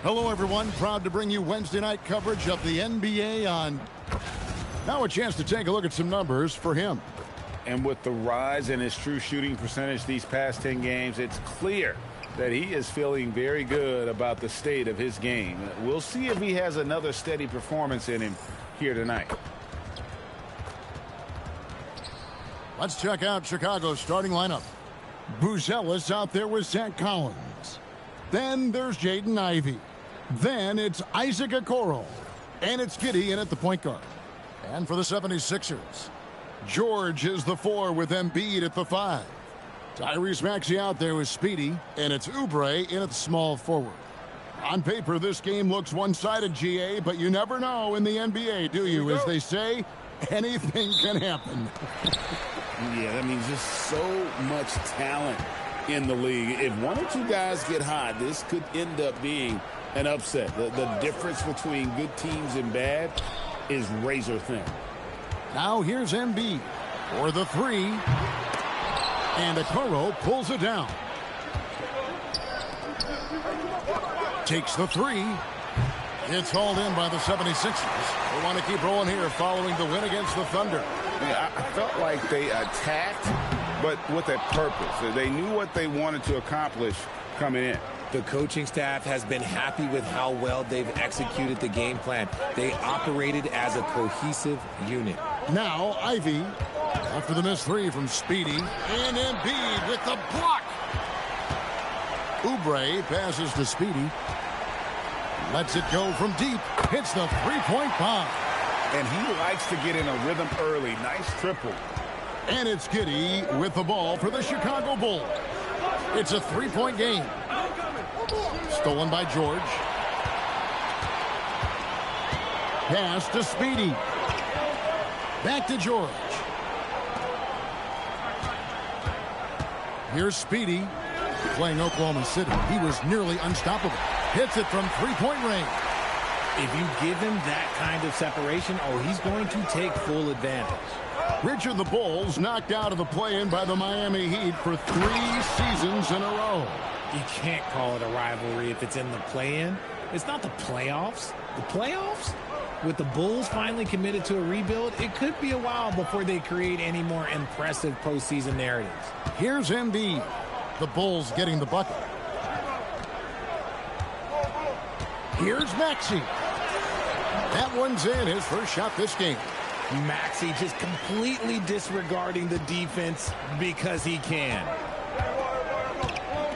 Hello, everyone. Proud to bring you Wednesday night coverage of the NBA on... Now a chance to take a look at some numbers for him. And with the rise in his true shooting percentage these past 10 games, it's clear that he is feeling very good about the state of his game. We'll see if he has another steady performance in him here tonight. Let's check out Chicago's starting lineup. Buzelis out there with Zach Collins. Then there's Jaden Ivey. Then it's Isaac Okoro. And it's Giddey in at the point guard. And for the 76ers, George is the 4 with Embiid at the 5. TYRESE Maxey out there with Speedy. And it's Oubre in at the small forward. On paper, this game looks one-sided, GA, but you never know in the NBA, do you? As they say, anything can happen. Yeah, that means just so much talent in the league. If one or two guys get hot, this could end up being an upset. The difference between good teams and bad is razor thin. Now here's Embiid for the 3. And Okoro pulls it down. Takes the 3. It's hauled in by the 76ers. They want to keep rolling here following the win against the Thunder. Yeah, I felt like they attacked, but with a purpose. They knew what they wanted to accomplish coming in. The coaching staff has been happy with how well they've executed the game plan. They operated as a cohesive unit. Now Ivey after the missed 3 from Speedy. And Embiid with the block. Oubre passes to Speedy. Lets it go from deep. Hits the three-point bomb. And he likes to get in a rhythm early. Nice triple. And it's Giddey with the ball for the Chicago Bulls. It's a three-point game. Stolen by George. Pass to Speedy. Back to George. Here's Speedy playing Oklahoma City. He was nearly unstoppable. Hits it from three-point range. If you give him that kind of separation, he's going to take full advantage. Richard, the Bulls knocked out of the play-in by the Miami Heat for 3 seasons in a row. You can't call it a rivalry if it's in the play-in. It's not the playoffs. The playoffs? With the Bulls finally committed to a rebuild, it could be a while before they create any more impressive postseason narratives. Here's Embiid. The Bulls getting the bucket. Here's Maxey. That one's in, his first shot this game. Maxey just completely disregarding the defense because he can.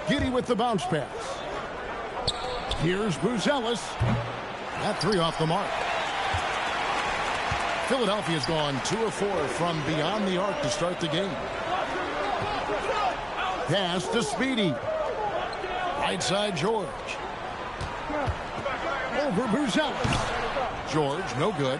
Giddey with the bounce pass. Here's Buzelis. That 3 off the mark. Philadelphia's gone 2 of 4 from beyond the arc to start the game. Pass to Speedy. Right side George. Over Buzelis. George, no good.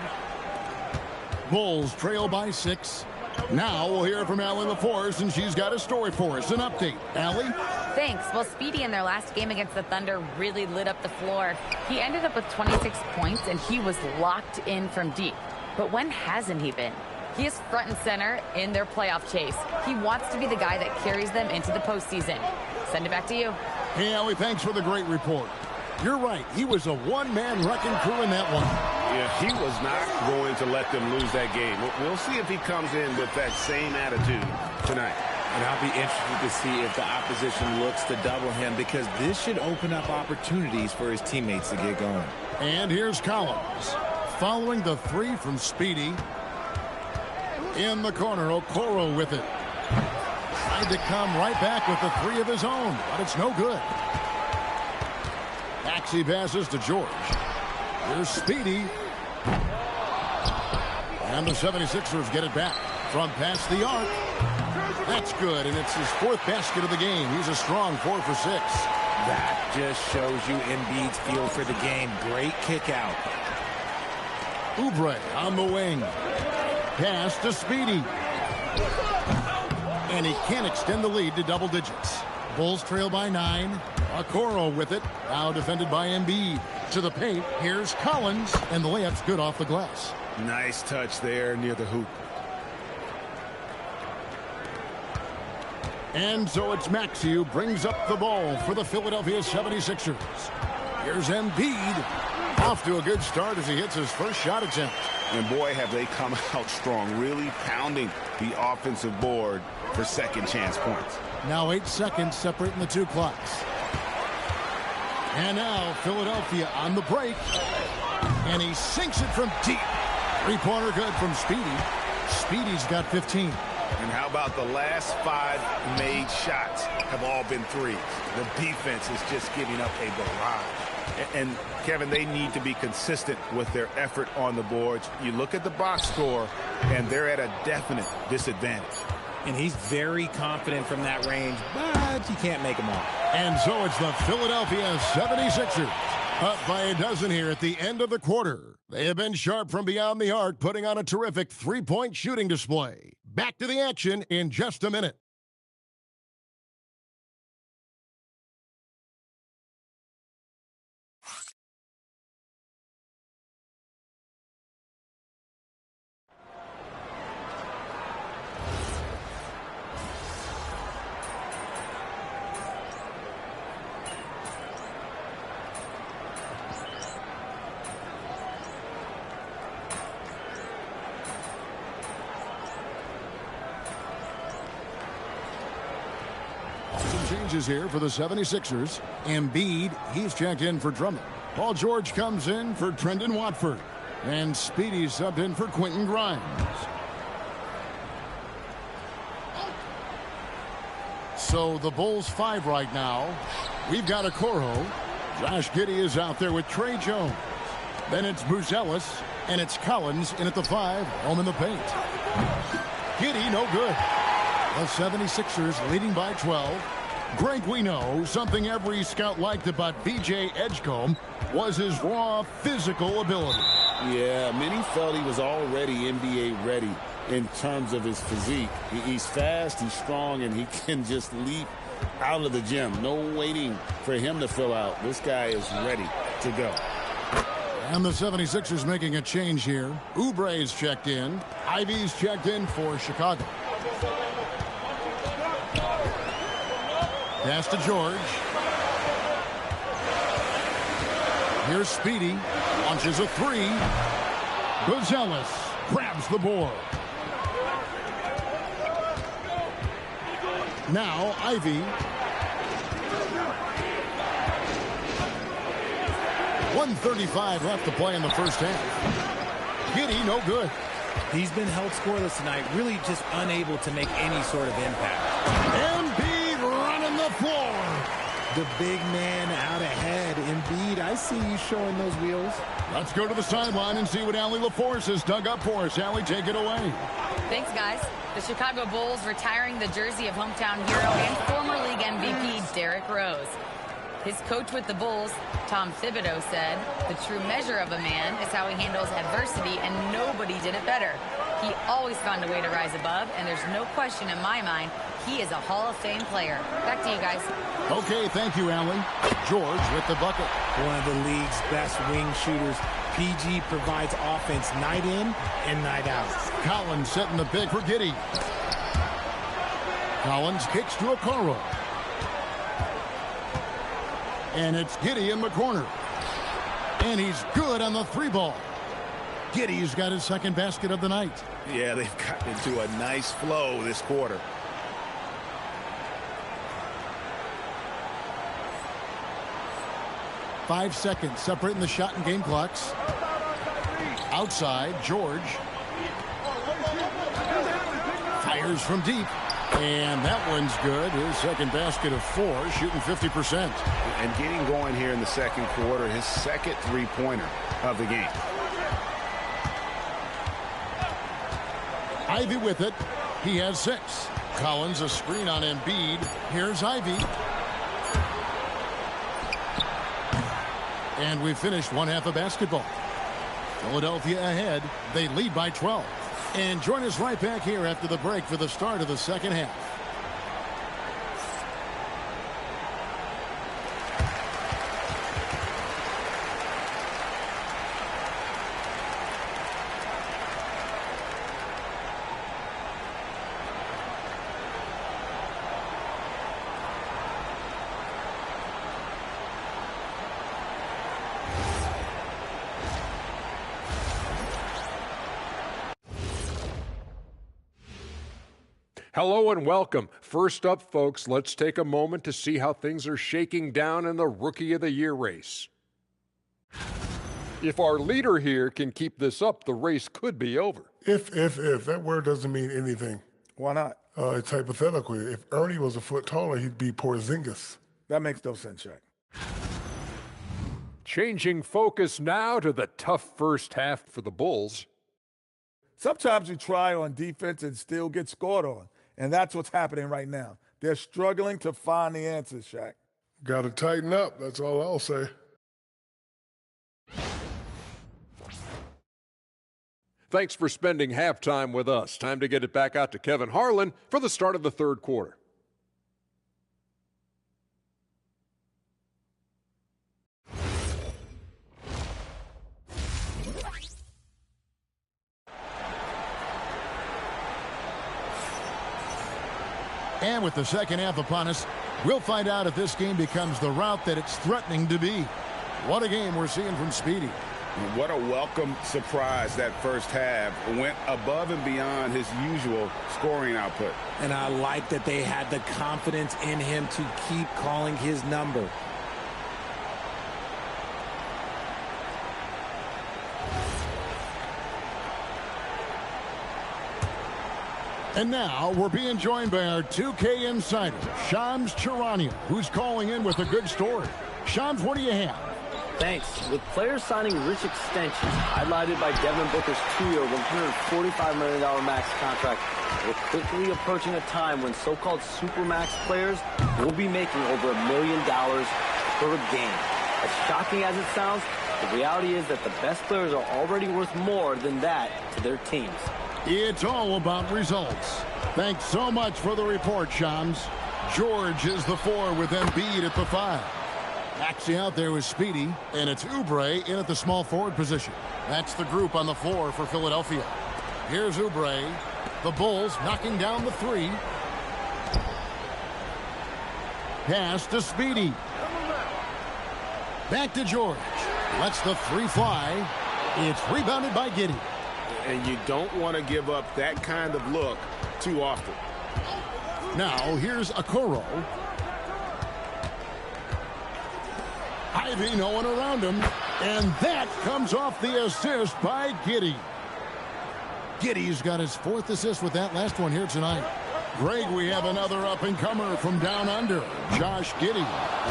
Bulls trail by 6. Now we'll hear from Allie LaForce, and she's got a story for us. An update. Allie? Thanks. Well, Speedy in their last game against the Thunder really lit up the floor. He ended up with 26 points, and he was locked in from deep. But when hasn't he been? He is front and center in their playoff chase. He wants to be the guy that carries them into the postseason. Send it back to you. Hey, Allie, thanks for the great report. You're right. He was a one-man wrecking crew in that one. Yeah, he was not going to let them lose that game. We'll see if he comes in with that same attitude tonight. And I'll be interested to see if the opposition looks to double him, because this should open up opportunities for his teammates to get going. And here's Collins. Following the three from Speedy. In the corner, Okoro with it. Tried to come right back with the three of his own, but it's no good. Maxey passes to George. Here's Speedy. And the 76ers get it back from past the arc. That's good, and it's his fourth basket of the game. He's a strong 4 for 6. That just shows you Embiid's feel for the game. Great kick out. Oubre on the wing. Pass to Speedy. And he can't extend the lead to double digits. Bulls trail by 9. Okoro with it. Now defended by Embiid. To the paint. Here's Collins. And the layup's good off the glass. Nice touch there near the hoop. And so it's Maxey who brings up the ball for the Philadelphia 76ers. Here's Embiid. Off to a good start as he hits his first shot attempt. And boy, have they come out strong, really pounding the offensive board for second chance points. Now 8 seconds separating the two clocks. And now Philadelphia on the break. And he sinks it from deep. Three-pointer good from Speedy. Speedy's got 15. And how about the last 5 made shots have all been threes? The defense is just giving up a barrage. And Kevin, they need to be consistent with their effort on the boards. You look at the box score, and they're at a definite disadvantage. And he's very confident from that range, but you can't make them all. And so it's the Philadelphia 76ers. Up by a dozen here at the end of the quarter. They have been sharp from beyond the arc, putting on a terrific three-point shooting display. Back to the action in just a minute. Changes here for the 76ers. Embiid, he's checked in for Drummond. Paul George comes in for Trendon Watford. And Speedy subbed in for Quentin Grimes. So the Bulls 5 right now. We've got Okoro. Josh Giddey is out there with Trey Jones. Then it's Buzelis. And it's Collins in at the 5. Home in the paint. Giddey, no good. The 76ers leading by 12. Greg, we know something every scout liked about B.J. Edgecombe was his raw physical ability. Yeah, many felt he was already NBA ready in terms of his physique. He's fast, he's strong, and he can just leap out of the gym. No waiting for him to fill out. This guy is ready to go. And the 76ers making a change here. Oubre's checked in. Ivy's checked in for Chicago. Pass to George. Here's Speedy. Launches a 3. Buzelis grabs the board. Now Ivy. 1:35 left to play in the first half. Giddey, no good. He's been held scoreless tonight, really just unable to make any sort of impact. Embiid running the floor. The big man out ahead. Embiid, I see you showing those wheels. Let's go to the sideline and see what Allie LaForce has dug up for us. Allie, take it away. Thanks, guys. The Chicago Bulls retiring the jersey of hometown hero and former league MVP Derrick Rose. His coach with the Bulls, Tom Thibodeau, said, "The true measure of a man is how he handles adversity, and nobody did it better. He always found a way to rise above, and there's no question in my mind he is a Hall of Fame player." Back to you guys. Okay, thank you, Allie. George with the bucket. One of the league's best wing shooters. PG provides offense night in and night out. Collins setting the pick for Giddey. Collins kicks to Okoro. And it's Giddey in the corner. And he's good on the 3-ball. Giddey's got his second basket of the night. Yeah, they've gotten into a nice flow this quarter. Five seconds separating the shot and game clocks. Outside, George. Fires from deep. And that one's good. His second basket of 4, shooting 50%. And getting going here in the second quarter, his second three-pointer of the game. Ivy with it. He has 6. Collins a screen on Embiid. Here's Ivy. And we finished one half of basketball. Philadelphia ahead. They lead by 12. And join us right back here after the break for the start of the second half. Hello and welcome. First up, folks, let's take a moment to see how things are shaking down in the Rookie of the Year race. If our leader here can keep this up, the race could be over. If, that word doesn't mean anything. Why not? It's hypothetical. If Ernie was a foot taller, he'd be Porzingis. That makes no sense, Shaq. Changing focus now to the tough first half for the Bulls. Sometimes you try on defense and still get scored on. And that's what's happening right now. They're struggling to find the answers, Shaq. Got to tighten up. That's all I'll say. Thanks for spending halftime with us. Time to get it back out to Kevin Harlan for the start of the third quarter. And with the second half upon us, we'll find out if this game becomes the route that it's threatening to be. What a game we're seeing from Speedy. What a welcome surprise that first half. Went above and beyond his usual scoring output. And I like that they had the confidence in him to keep calling his number. And now we're being joined by our 2K insider, Shams Charania, who's calling in with a good story. Shams, what do you have? Thanks. With players signing rich extensions, highlighted by Devin Booker's 2-year, $145 million max contract, we're quickly approaching a time when so-called supermax players will be making over $1 million per game. As shocking as it sounds, the reality is that the best players are already worth more than that to their teams. It's all about results. Thanks so much for the report, Shams. George is the 4 with Embiid at the 5. Maxey out there with Speedy, and it's Oubre in at the small forward position. That's the group on the floor for Philadelphia. Here's Oubre. The Bulls knocking down the 3. Pass to Speedy. Back to George. Lets the 3 fly. It's rebounded by Giddey. And you don't want to give up that kind of look too often. Now here's Okoro. Ivy, no one around him. And that comes off the assist by Giddey. Giddey's got his 4th assist with that last one here tonight. Greg, we have another up-and-comer from down under, Josh Giddey.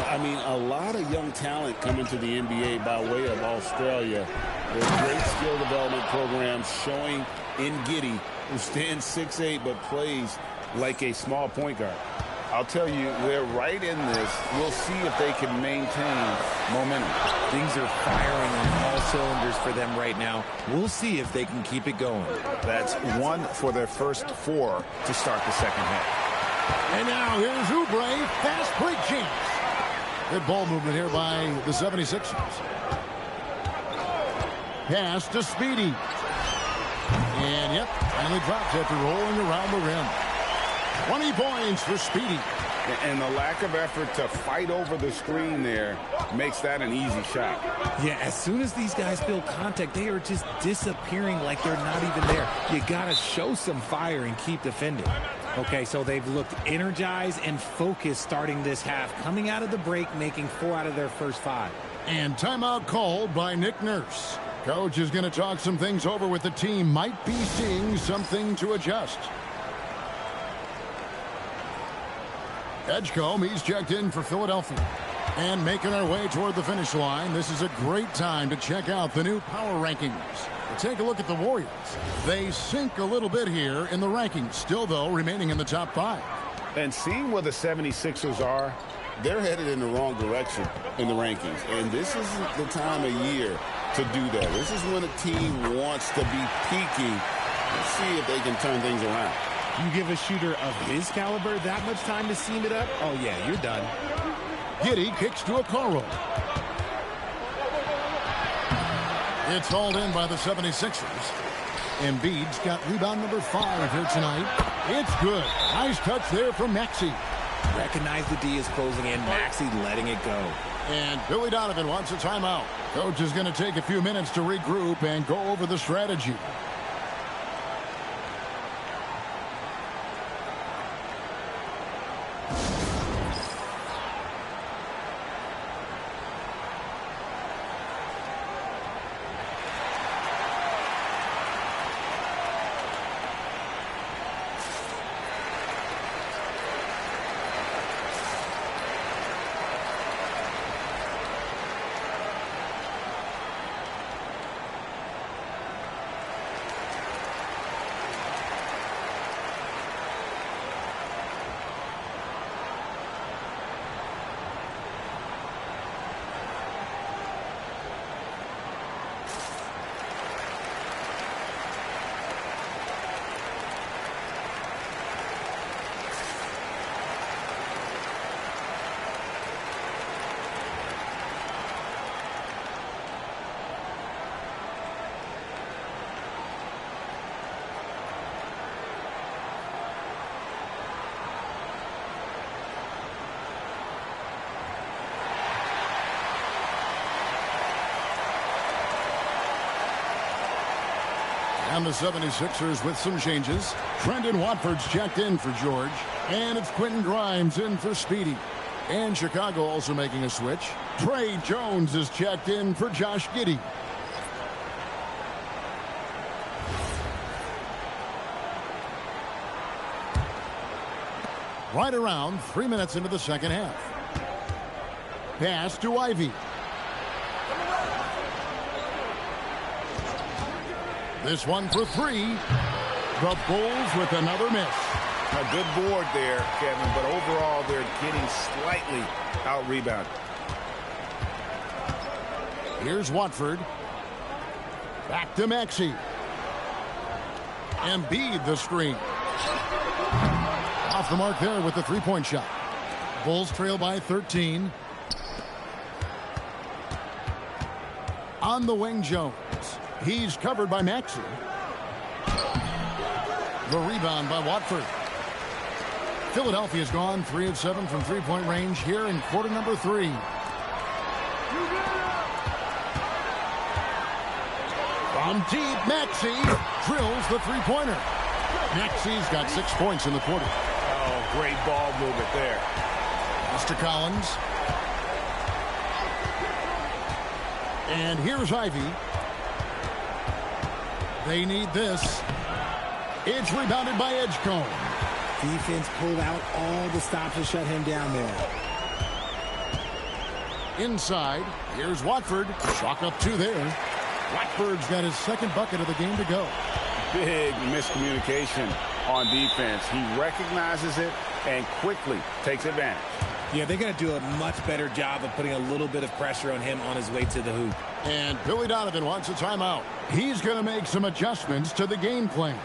I mean, a lot of young talent coming to the NBA by way of Australia. There's great skill development programs showing in Giddey, who stands 6'8", but plays like a small point guard. I'll tell you, they're right in this. We'll see if they can maintain momentum. Things are firing on all cylinders for them right now. We'll see if they can keep it going. That's 1 for their first 4 to start the second half. And now here's Oubre, fast break chance. Good ball movement here by the 76ers. Pass to Speedy. And, yep, finally drops after rolling around the rim. 20 points for Speedy. And the lack of effort to fight over the screen there makes that an easy shot. Yeah, as soon as these guys feel contact, they are just disappearing like they're not even there. You got to show some fire and keep defending. Okay, so they've looked energized and focused starting this half, coming out of the break, making 4 out of their first 5. And timeout called by Nick Nurse. Coach is going to talk some things over with the team. Might be seeing something to adjust. Edgecombe, he's checked in for Philadelphia. And making our way toward the finish line, this is a great time to check out the new power rankings. Take a look at the Warriors. They sink a little bit here in the rankings, still, though, remaining in the top 5. And seeing where the 76ers are, they're headed in the wrong direction in the rankings. And this isn't the time of year to do that. This is when a team wants to be peaking. Let's see if they can turn things around. You give a shooter of his caliber that much time to seam it up? Oh, yeah, you're done. Giddey kicks to Okoro. It's hauled in by the 76ers. Embiid's got rebound number 5 here tonight. It's good. Nice touch there from Maxey. Recognize the D is closing in. Maxey letting it go. And Billy Donovan wants a timeout. Coach is going to take a few minutes to regroup and go over the strategy. And the 76ers with some changes. Trendon Watford's checked in for George. And it's Quentin Grimes in for Speedy. And Chicago also making a switch. Trey Jones is checked in for Josh Giddey. Right around 3 minutes into the second half. Pass to Ivy. This one for 3. The Bulls with another miss. A good board there, Kevin, but overall they're getting slightly out-rebounded. Here's Watford. Back to Maxey. Embiid the screen. Off the mark there with the three-point shot. Bulls trail by 13. On the wing, Jones. He's covered by Maxey. The rebound by Watford. Philadelphia's gone 3 of 7 from three-point range here in quarter number 3. From deep, Maxey drills the three-pointer. Maxey's got 6 points in the quarter. Oh, great ball movement there. Mr. Collins. And here's Ivy. They need this. It's rebounded by Edgecombe. Defense pulled out all the stops to shut him down there. Inside, here's Watford. Chalk up 2 there. Watford's got his second bucket of the game to go. Big miscommunication on defense. He recognizes it and quickly takes advantage. Yeah, they're going to do a much better job of putting a little bit of pressure on him on his way to the hoop. And Billy Donovan wants a timeout. He's going to make some adjustments to the game plan.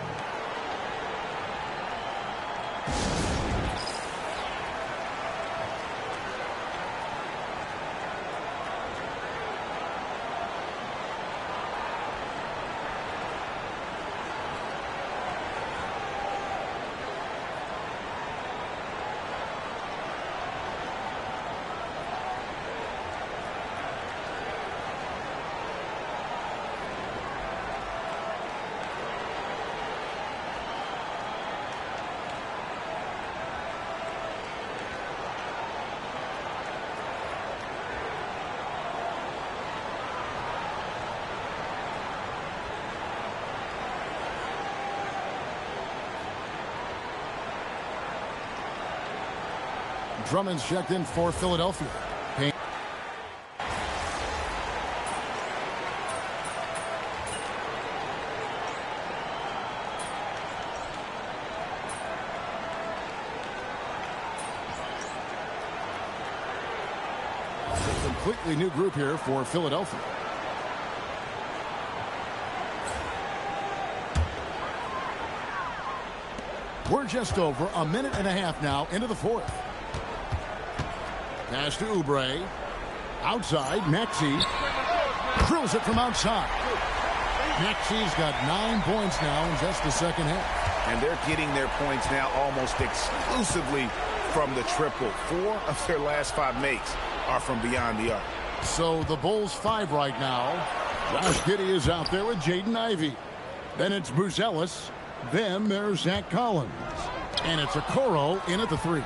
Drummond's checked in for Philadelphia. A completely new group here for Philadelphia. We're just over a minute and a half now into the fourth. Pass to Oubre. Outside, Maxey. Drills it from outside. Maxey's got 9 points now in just the second half. And they're getting their points now almost exclusively from the triple. 4 of their last 5 makes are from beyond the arc. So the Bulls 5 right now. Josh Giddey is out there with Jaden Ivey. Then it's Buzelis. Then there's Zach Collins. And it's Okoro in at the 3.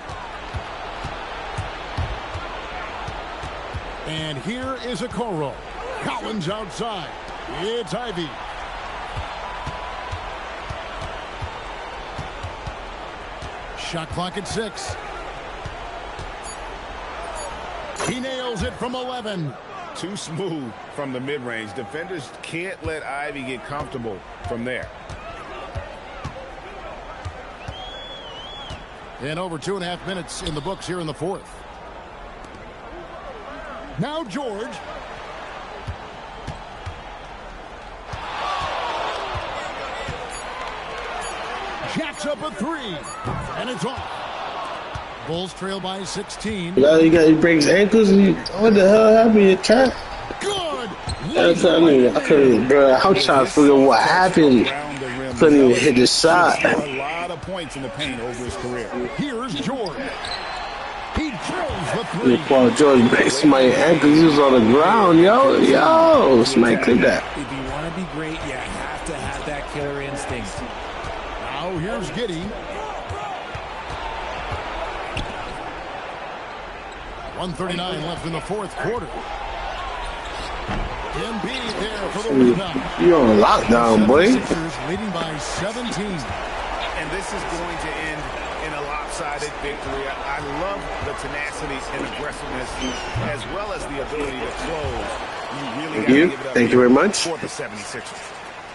And here is Okoro. Collins outside. It's Ivey. Shot clock at 6. He nails it from 11. Too smooth from the mid-range. Defenders can't let Ivey get comfortable from there. And over 2.5 minutes in the books here in the fourth. Now George. Jacks up a 3. And it's off. Bulls trail by 16. He breaks ankles. What the hell happened? Trap? Good. I couldn't, bro. I'm trying to figure out what happened. Couldn't even hit the shot. A lot of points in the paint over his career. Here's George. He drills the 3. Paul George breaks my ankles. He was on the ground, yo. Somebody clip that. If you want to be great, you have to have that killer instinct. Now here's Giddey. 1:39 left in the fourth quarter. Embiid there for the rebound. You're on lockdown, boy. Sixers leading by 17. And this is going to end in a lopsided victory. I love the tenacity and aggressiveness as well as the ability to close. You really got to give it up. Thank you very much. For the 76ers.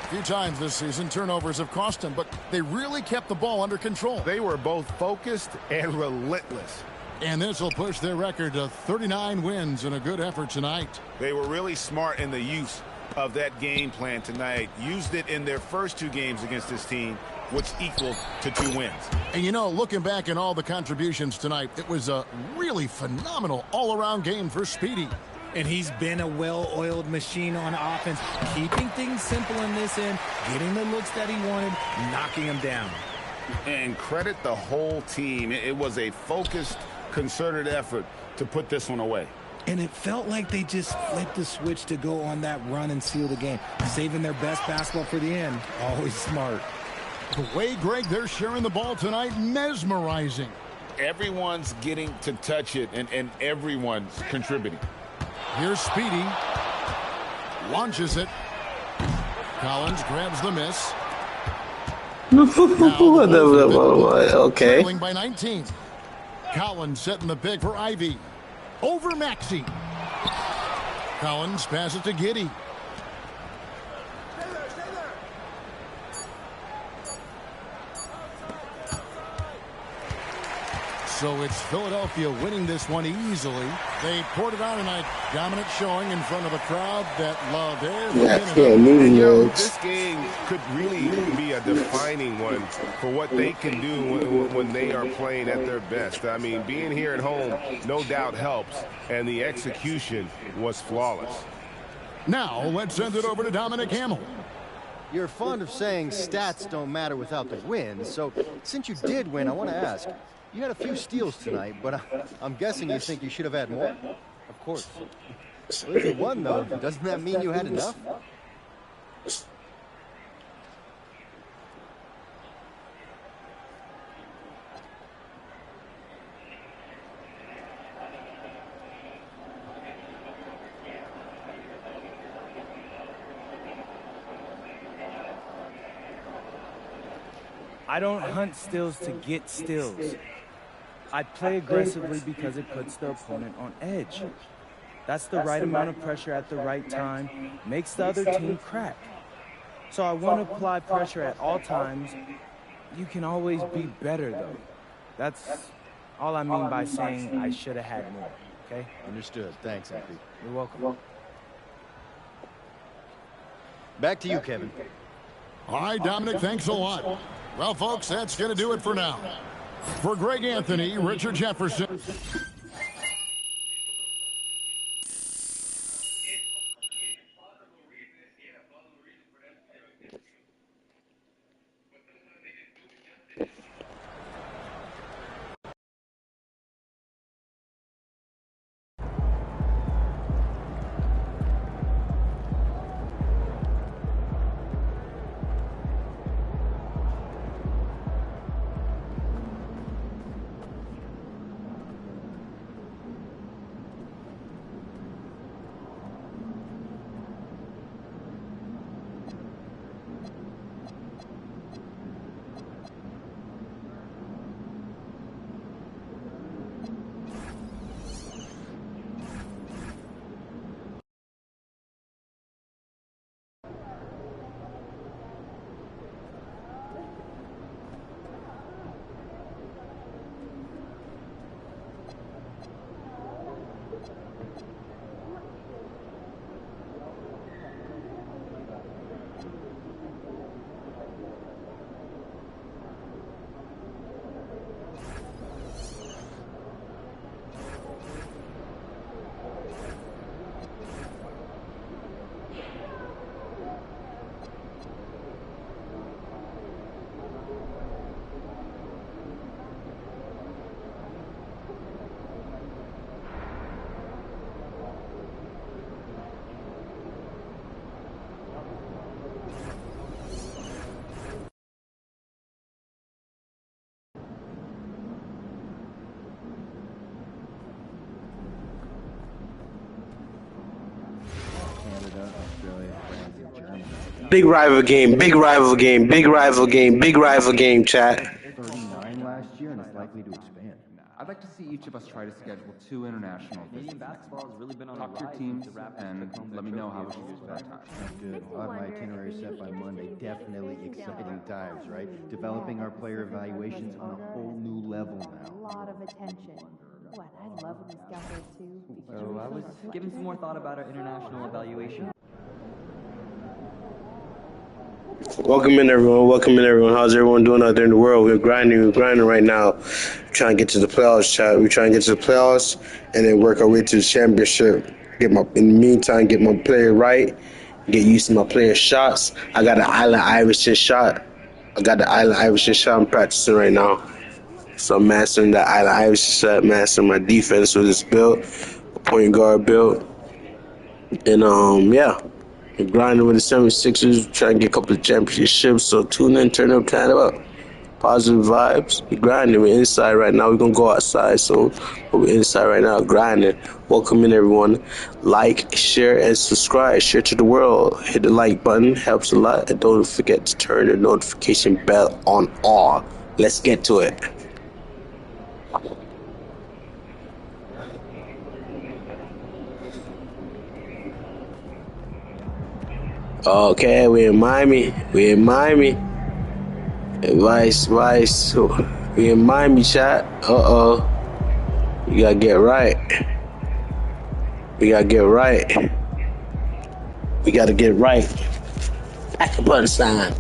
A few times this season, turnovers have cost them, but they really kept the ball under control. They were both focused and relentless. And this will push their record to 39 wins in a good effort tonight. They were really smart in the use of that game plan tonight. Used it in their first 2 games against this team, which equaled to 2 wins. And you know, looking back at all the contributions tonight, it was a really phenomenal all-around game for Speedy. And he's been a well-oiled machine on offense, keeping things simple in this end, getting the looks that he wanted, knocking him down. And credit the whole team. It was a focused, concerted effort to put this one away. And it felt like they just flipped the switch to go on that run and seal the game, saving their best basketball for the end. Always smart. The way, Greg, they're sharing the ball tonight, mesmerizing. Everyone's getting to touch it, and everyone's contributing. Here's Speedy. Launches it. Collins grabs the miss. Okay. Trailing by 19. Collins setting the pick for Ivey. Over Maxey. Collins passes to Giddey. So it's Philadelphia winning this one easily. They poured it on tonight. Dominant showing in front of a crowd that loved every This game could really be a defining one for what they can do when they are playing at their best. I mean, being here at home no doubt helps, and the execution was flawless. Now let's send it over to Dominic Hamill. You're fond of saying stats don't matter without the win, so since you did win, I want to ask. You had a few steals tonight, but I'm guessing you think you should have had more? Of course. Well, if you won, though, doesn't that mean you had enough? I don't hunt steals to get steals. I play aggressively because it puts the opponent on edge. That's the right amount of pressure at the right time, makes the other team crack. So I want to apply pressure at all times. You can always be better, though. That's all I mean by saying I should have had more, okay? Understood. Thanks, MP. You're welcome. Back to you, Kevin. All right, Dominic, thanks a lot. Well, folks, that's going to do it for now. For Greg Anthony, Richard Jefferson. Big rival game, big rival game, big rival game, big rival game, chat. 39 last year, and it's likely to expand. I'd like to see each of us try to schedule 2 international visits. Canadian basketball has really been on Talk to the your rise teams since the Raptors and took home let me their know how we trophy should use last that time. Sounds good. I'll have my itinerary set by Monday. Definitely exciting times, right? Developing our player evaluations on a whole new level now. A lot of attention. What, I love when we scout there too. So I was giving some more thought about our international evaluation. Welcome in, everyone. Welcome in, everyone. How's everyone doing out there in the world? We're grinding right now. Trying to get to the playoffs, chat. We're trying to get to the playoffs and then work our way to the championship. In the meantime, get my player right. Get used to my player shots. I got an Allen Iverson shot. I'm practicing right now. So I'm mastering that Allen Iverson shot, mastering my defense with this build, point guard build. And yeah. We're grinding with the 76ers, trying to get a couple of championships. So tune in, turn up, up. Positive vibes. We're grinding. We're inside right now. We're going to go outside soon. But we're inside right now, grinding. Welcome in, everyone. Like, share, and subscribe. Share to the world. Hit the like button. Helps a lot. And don't forget to turn the notification bell on all. Let's get to it. Okay, we're in Miami. Vice. We in Miami, chat. You gotta get right. We gotta get right. Back up on sign.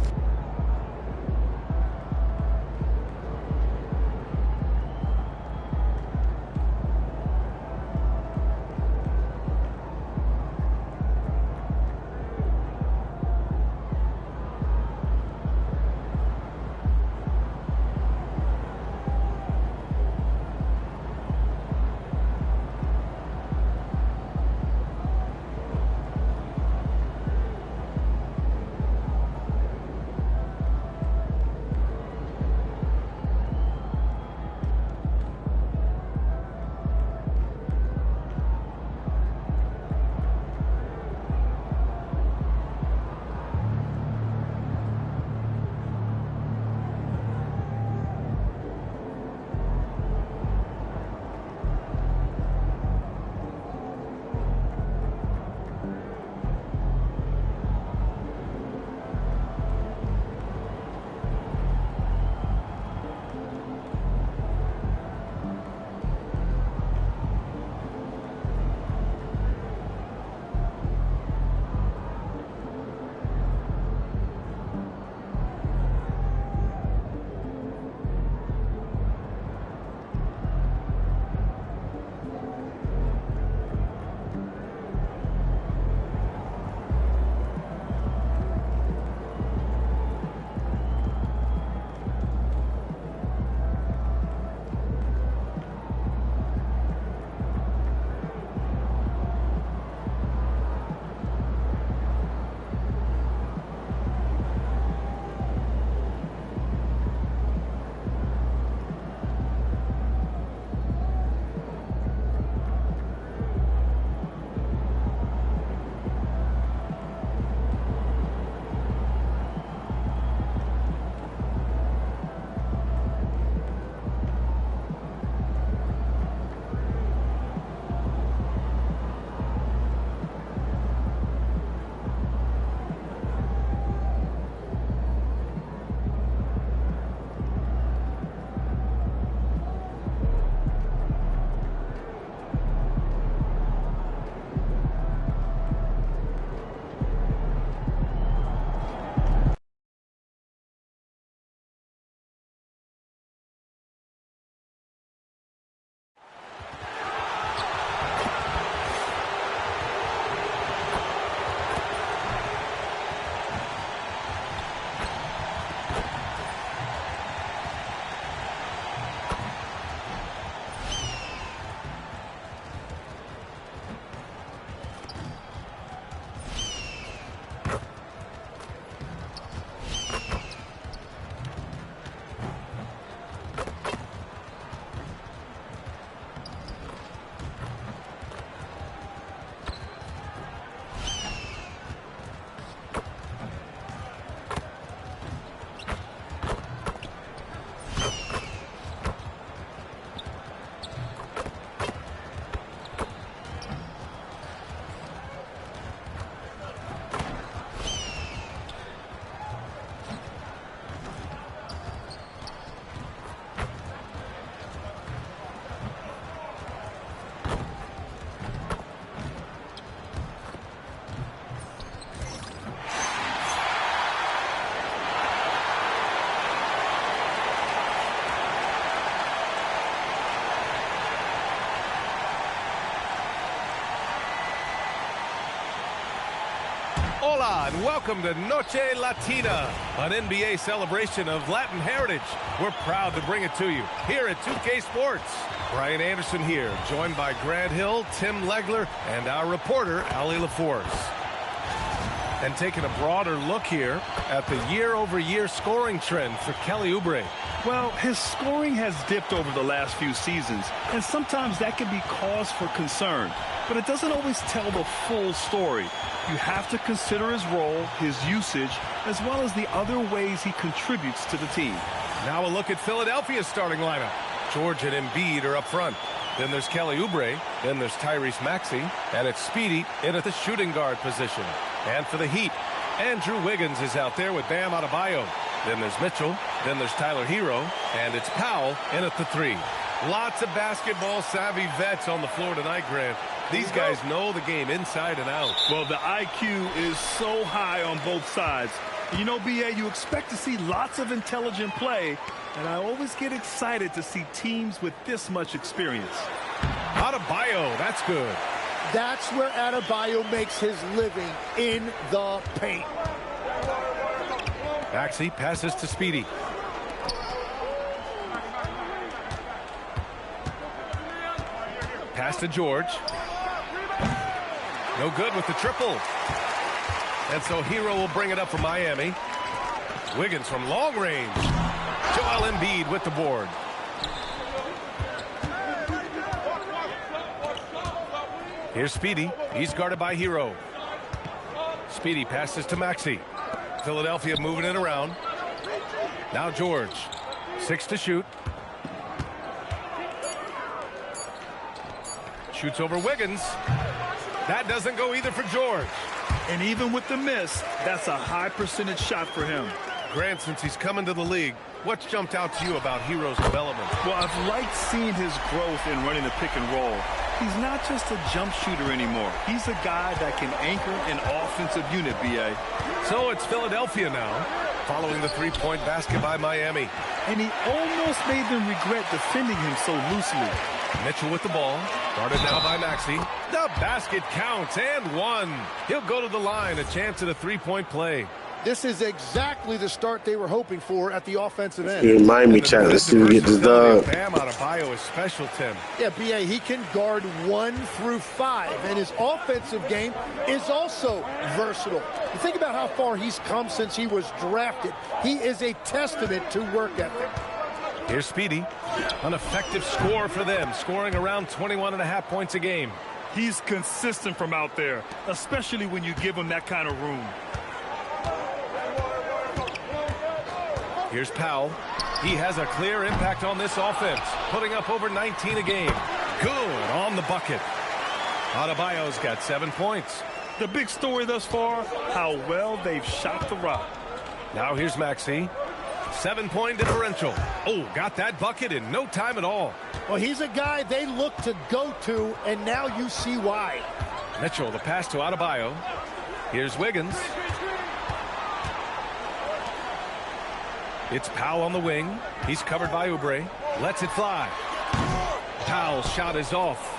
Hola, and welcome to Noche Latina, an NBA celebration of Latin heritage. We're proud to bring it to you here at 2K Sports. Brian Anderson here, joined by Grant Hill, Tim Legler, and our reporter, Ali LaForce. And taking a broader look here at the year-over-year scoring trend for Kelly Oubre. Well, his scoring has dipped over the last few seasons, and sometimes that can be cause for concern. But it doesn't always tell the full story. You have to consider his role, his usage, as well as the other ways he contributes to the team. Now a look at Philadelphia's starting lineup. George and Embiid are up front. Then there's Kelly Oubre. Then there's Tyrese Maxey. And it's Speedy in at the shooting guard position. And for the Heat, Andrew Wiggins is out there with Bam Adebayo. Then there's Mitchell. Then there's Tyler Hero. And it's Powell in at the 3. Lots of basketball-savvy vets on the floor tonight, Grant. These guys know the game inside and out. Well, the IQ is so high on both sides. You know, BA, you expect to see lots of intelligent play, and I always get excited to see teams with this much experience. Adebayo, that's good. That's where Adebayo makes his living, in the paint. Maxey passes to Speedy. Pass to George. No good with the triple. And so Hero will bring it up for Miami. Wiggins from long range. Joel Embiid with the board. Here's Speedy. He's guarded by Hero. Speedy passes to Maxey. Philadelphia moving it around. Now George. 6 to shoot. Shoots over Wiggins. That doesn't go either for George. And even with the miss, that's a high percentage shot for him. Grant, since he's come into the league, what's jumped out to you about Hero's development? Well, I've liked seeing his growth in running the pick and roll. He's not just a jump shooter anymore. He's a guy that can anchor an offensive unit, BA. So it's Philadelphia now, following the three-point basket by Miami. And he almost made them regret defending him so loosely. Mitchell with the ball, guarded now by Maxey. The basket counts, and one. He'll go to the line, a chance at a three-point play. This is exactly the start they were hoping for at the offensive end. In Miami chat, let's see if we get this dub. Bam Adebayo is special, Tim. Yeah, BA, he can guard 1 through 5, and his offensive game is also versatile. You think about how far he's come since he was drafted. He is a testament to work ethic. Here's Speedy, an effective score for them, scoring around 21.5 points a game. He's consistent from out there, especially when you give him that kind of room. Here's Powell. He has a clear impact on this offense, putting up over 19 a game. Good on the bucket. Adebayo's got 7 points. The big story thus far, how well they've shot the rock. Now here's Maxey. 7-point differential. Oh, got that bucket in no time at all. Well, he's a guy they look to go to, and now you see why. Mitchell, the pass to Adebayo. Here's Wiggins. It's Powell on the wing. He's covered by Oubre. Lets it fly. Powell's shot is off.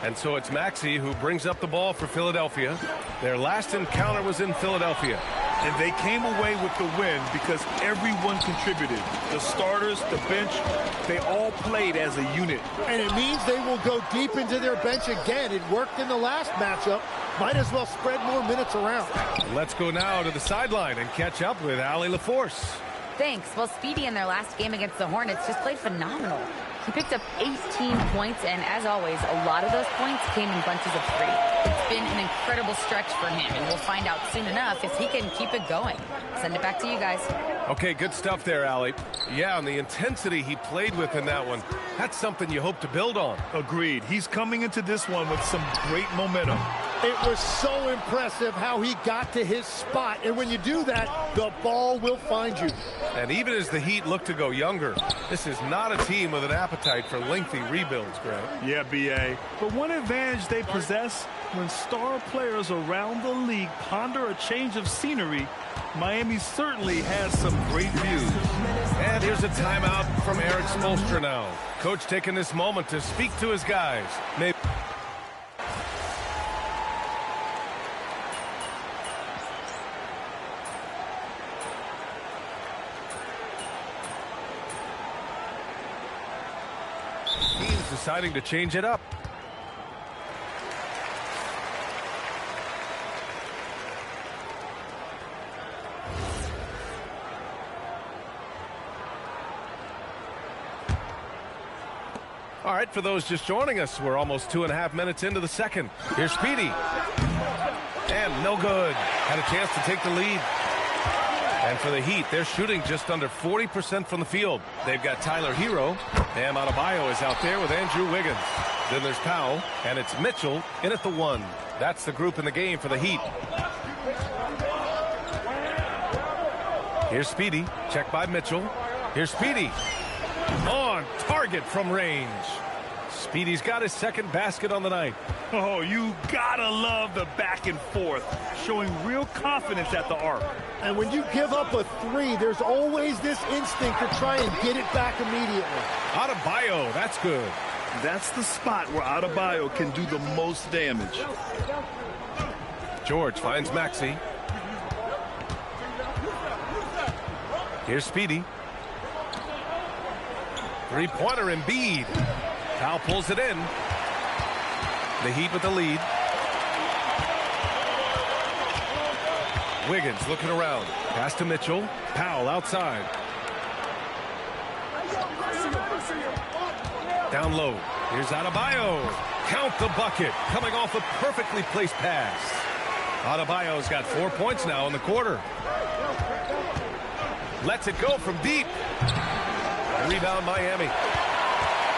And so it's Maxey who brings up the ball for Philadelphia. Their last encounter was in Philadelphia. And they came away with the win because everyone contributed. The starters, the bench, they all played as a unit. And it means they will go deep into their bench again. It worked in the last matchup. Might as well spread more minutes around. Let's go now to the sideline and catch up with Ali LaForce. Thanks. Well, Speedy in their last game against the Hornets just played phenomenal. He picked up 18 points, and as always, a lot of those points came in bunches of 3. It's been an incredible stretch for him, and we'll find out soon enough if he can keep it going. Send it back to you guys. Okay, good stuff there, Ali. Yeah, and the intensity he played with in that one, that's something you hope to build on. Agreed. He's coming into this one with some great momentum. It was so impressive how he got to his spot, and when you do that, the ball will find you. And even as the Heat look to go younger, this is not a team with an appetite for lengthy rebuilds, Grant. Yeah, BA. But one advantage they possess, when star players around the league ponder a change of scenery, Miami certainly has some great views. And here's a timeout from Eric Spoelstra now. Coach taking this moment to speak to his guys. is deciding to change it up. All right, for those just joining us, we're almost 2.5 minutes into the second. Here's Speedy. And no good. Had a chance to take the lead. And for the Heat, they're shooting just under 40% from the field. They've got Tyler Hero. Bam Adebayo is out there with Andrew Wiggins. Then there's Powell, and it's Mitchell in at the 1. That's the group in the game for the Heat. Here's Speedy. Check by Mitchell. Here's Speedy. On target from range. Speedy's got his second basket on the night. Oh, you gotta love the back and forth, showing real confidence at the arc. And when you give up a 3, there's always this instinct to try and get it back immediately. Adebayo, that's good. That's the spot where Adebayo can do the most damage. George finds Maxey. Here's Speedy. Three-pointer Embiid. Powell pulls it in. The Heat with the lead. Wiggins looking around. Pass to Mitchell. Powell outside. Down low. Here's Adebayo. Count the bucket. Coming off a perfectly placed pass. Adebayo's got 4 points now in the quarter. Lets it go from deep. Rebound Miami.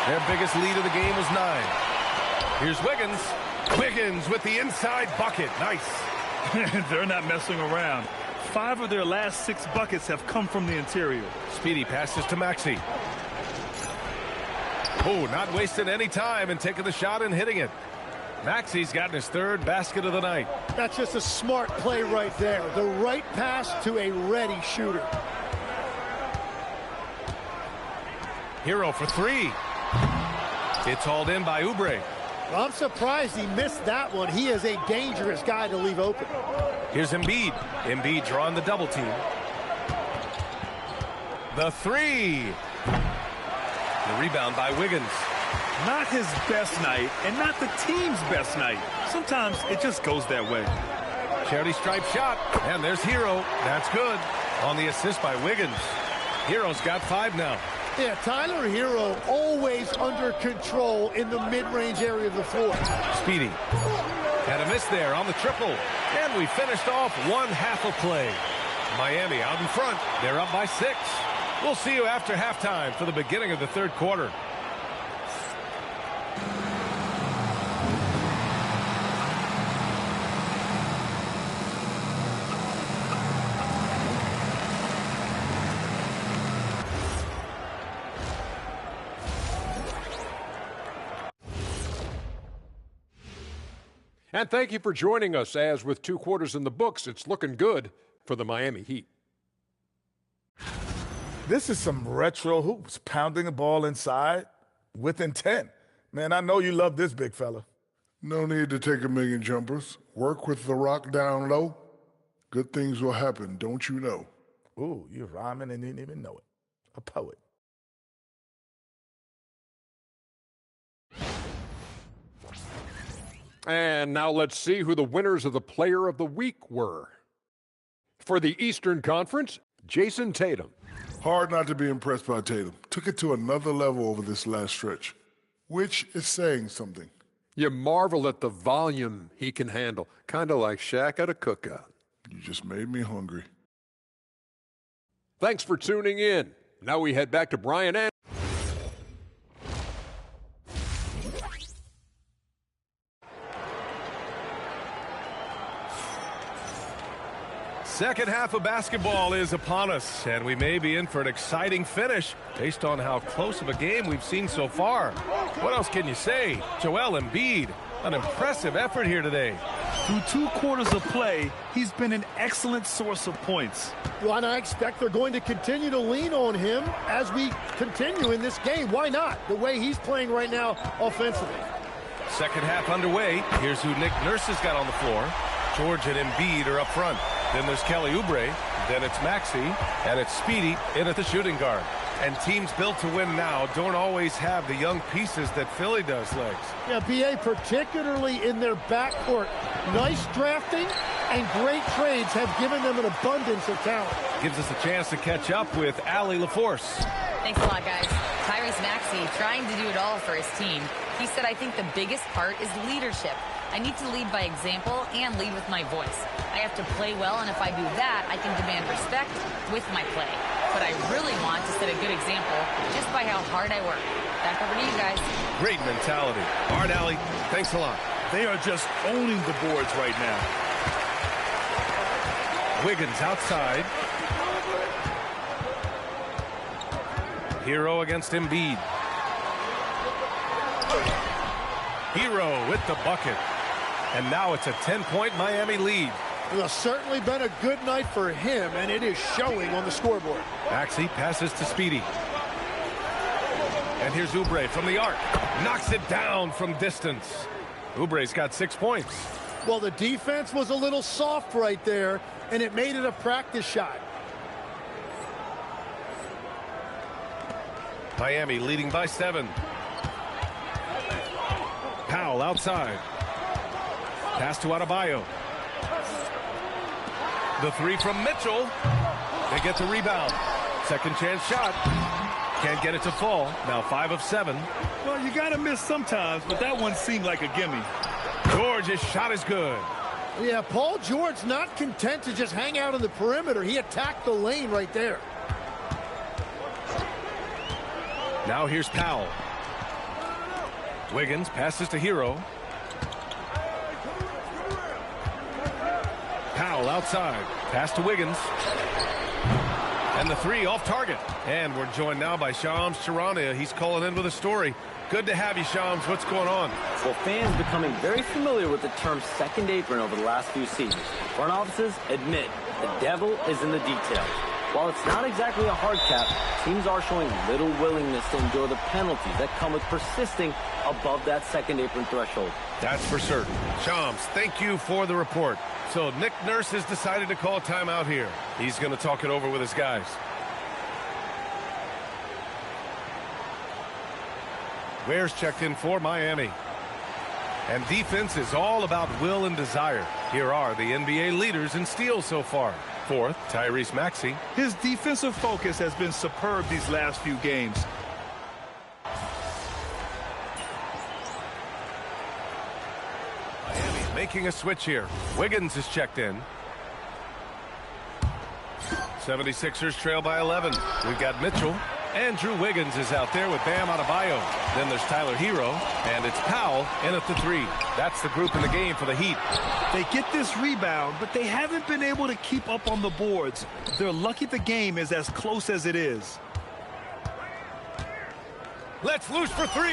Their biggest lead of the game was 9. Here's Wiggins. Wiggins with the inside bucket. Nice. They're not messing around. 5 of their last 6 buckets have come from the interior. Speedy passes to Maxey. Oh, not wasting any time and taking the shot and hitting it. Maxey's gotten his 3rd basket of the night. That's just a smart play right there. The right pass to a ready shooter. Hero for 3. It's hauled in by Oubre. Well, I'm surprised he missed that one. He is a dangerous guy to leave open. Here's Embiid. Embiid drawing the double team. The 3. The rebound by Wiggins. Not his best night and not the team's best night. Sometimes it just goes that way. Charity stripe shot. And there's Hero. That's good. On the assist by Wiggins. Hero's got 5 now. Yeah, Tyler Hero always under control in the mid-range area of the floor. Speedy. Had a miss there on the triple. And we finished off 1/2 of play. Miami out in front. They're up by 6. We'll see you after halftime for the beginning of the 3rd quarter. And thank you for joining us, as with 2 quarters in the books, it's looking good for the Miami Heat. This is some retro hoops, pounding the ball inside with intent. Man, I know you love this big fella. No need to take a million jumpers. Work with the rock down low. Good things will happen, don't you know? Ooh, you're rhyming and didn't even know it. A poet. And now let's see who the winners of the Player of the Week were. For the Eastern Conference, Jason Tatum. Hard not to be impressed by Tatum. Took it to another level over this last stretch, which is saying something. You marvel at the volume he can handle, kind of like Shaq at a cookout. You just made me hungry. Thanks for tuning in. Now we head back to Brian and Second half of basketball is upon us, and we may be in for an exciting finish based on how close of a game we've seen so far. What else can you say? Joel Embiid, an impressive effort here today. Through 2 quarters of play, he's been an excellent source of points. Well, and I expect they're going to continue to lean on him as we continue in this game. Why not? The way he's playing right now offensively. Second half underway. Here's who Nick Nurse has got on the floor. George and Embiid are up front. Then there's Kelly Oubre. Then it's Maxey. And it's Speedy in at the shooting guard. And teams built to win now don't always have the young pieces that Philly does, Legs. Yeah, BA, particularly in their backcourt. Nice drafting and great trades have given them an abundance of talent. Gives us a chance to catch up with Allie LaForce. Thanks a lot, guys. TYRESE Maxeey trying to do it all for his team. He said, I think the biggest part is leadership. I need to lead by example and lead with my voice. I have to play well, and if I do that, I can demand respect with my play. But I really want to set a good example just by how hard I work. Back over to you guys. Great mentality. All right, Allie, thanks a lot. They are just owning the boards right now. Wiggins outside. Hero against Embiid. Hero with the bucket. And now it's a 10-point Miami lead. Well, certainly been a good night for him, and it is showing on the scoreboard. Maxey passes to Speedy. And here's Oubre from the arc. Knocks it down from distance. Oubre's got 6 points. Well, the defense was a little soft right there, and it made it a practice shot. Miami leading by 7. Powell outside. Pass to Adebayo. The 3 from Mitchell. They get the rebound. Second chance shot. Can't get it to fall. Now 5 of 7. Well, you got to miss sometimes, but that one seemed like a gimme. George's shot is good. Yeah, Paul George not content to just hang out on the perimeter. He attacked the lane right there. Now here's Powell. Wiggins passes to Hero. Powell outside. Pass to Wiggins. And the 3 off target. And we're joined now by Shams Charania. He's calling in with a story. Good to have you, Shams. What's going on? Well, fans becoming very familiar with the term second apron over the last few seasons. Front offices admit the devil is in the details. While it's not exactly a hard cap, teams are showing little willingness to endure the penalties that come with persisting above that second apron threshold. That's for certain. Shams, thank you for the report. So Nick Nurse has decided to call a timeout here. He's going to talk it over with his guys. Ware's checked in for Miami. And defense is all about will and desire. Here are the NBA leaders in steals so far. 4th, TYRESE Maxeey. His defensive focus has been superb these last few games. Miami making a switch here. Wiggins is checked in. 76ers trail by 11. We've got Mitchell. Andrew Wiggins is out there with Bam Adebayo. Then there's Tyler Hero, and it's Powell in at the 3. That's the group in the game for the Heat. They get this rebound, but they haven't been able to keep up on the boards. They're lucky the game is as close as it is. Let's loose for 3.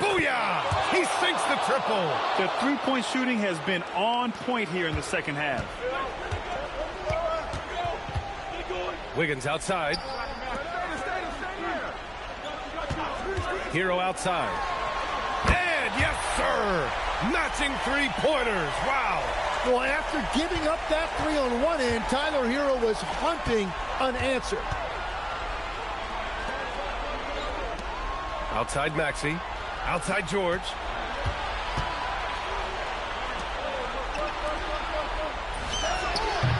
Booyah! He sinks the triple. The three-point shooting has been on point here in the second half. Wiggins outside. Hero outside. And yes, sir! Matching 3-pointers. Wow! Well, after giving up that 3 on one end, Tyler Hero was hunting unanswered. Outside Maxey. Outside George.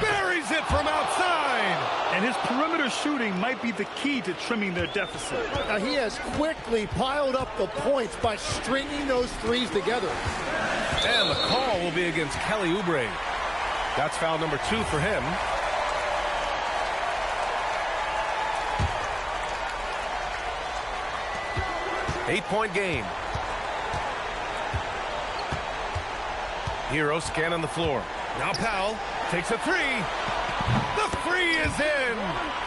Buries it from outside! And his perimeter shooting might be the key to trimming their deficit. Now, he has quickly piled up the points by stringing those threes together. And the call will be against Kelly Oubre. That's foul number 2 for him. Eight-point game. Hero scanning the floor. Now Powell takes a 3. The 3 is in.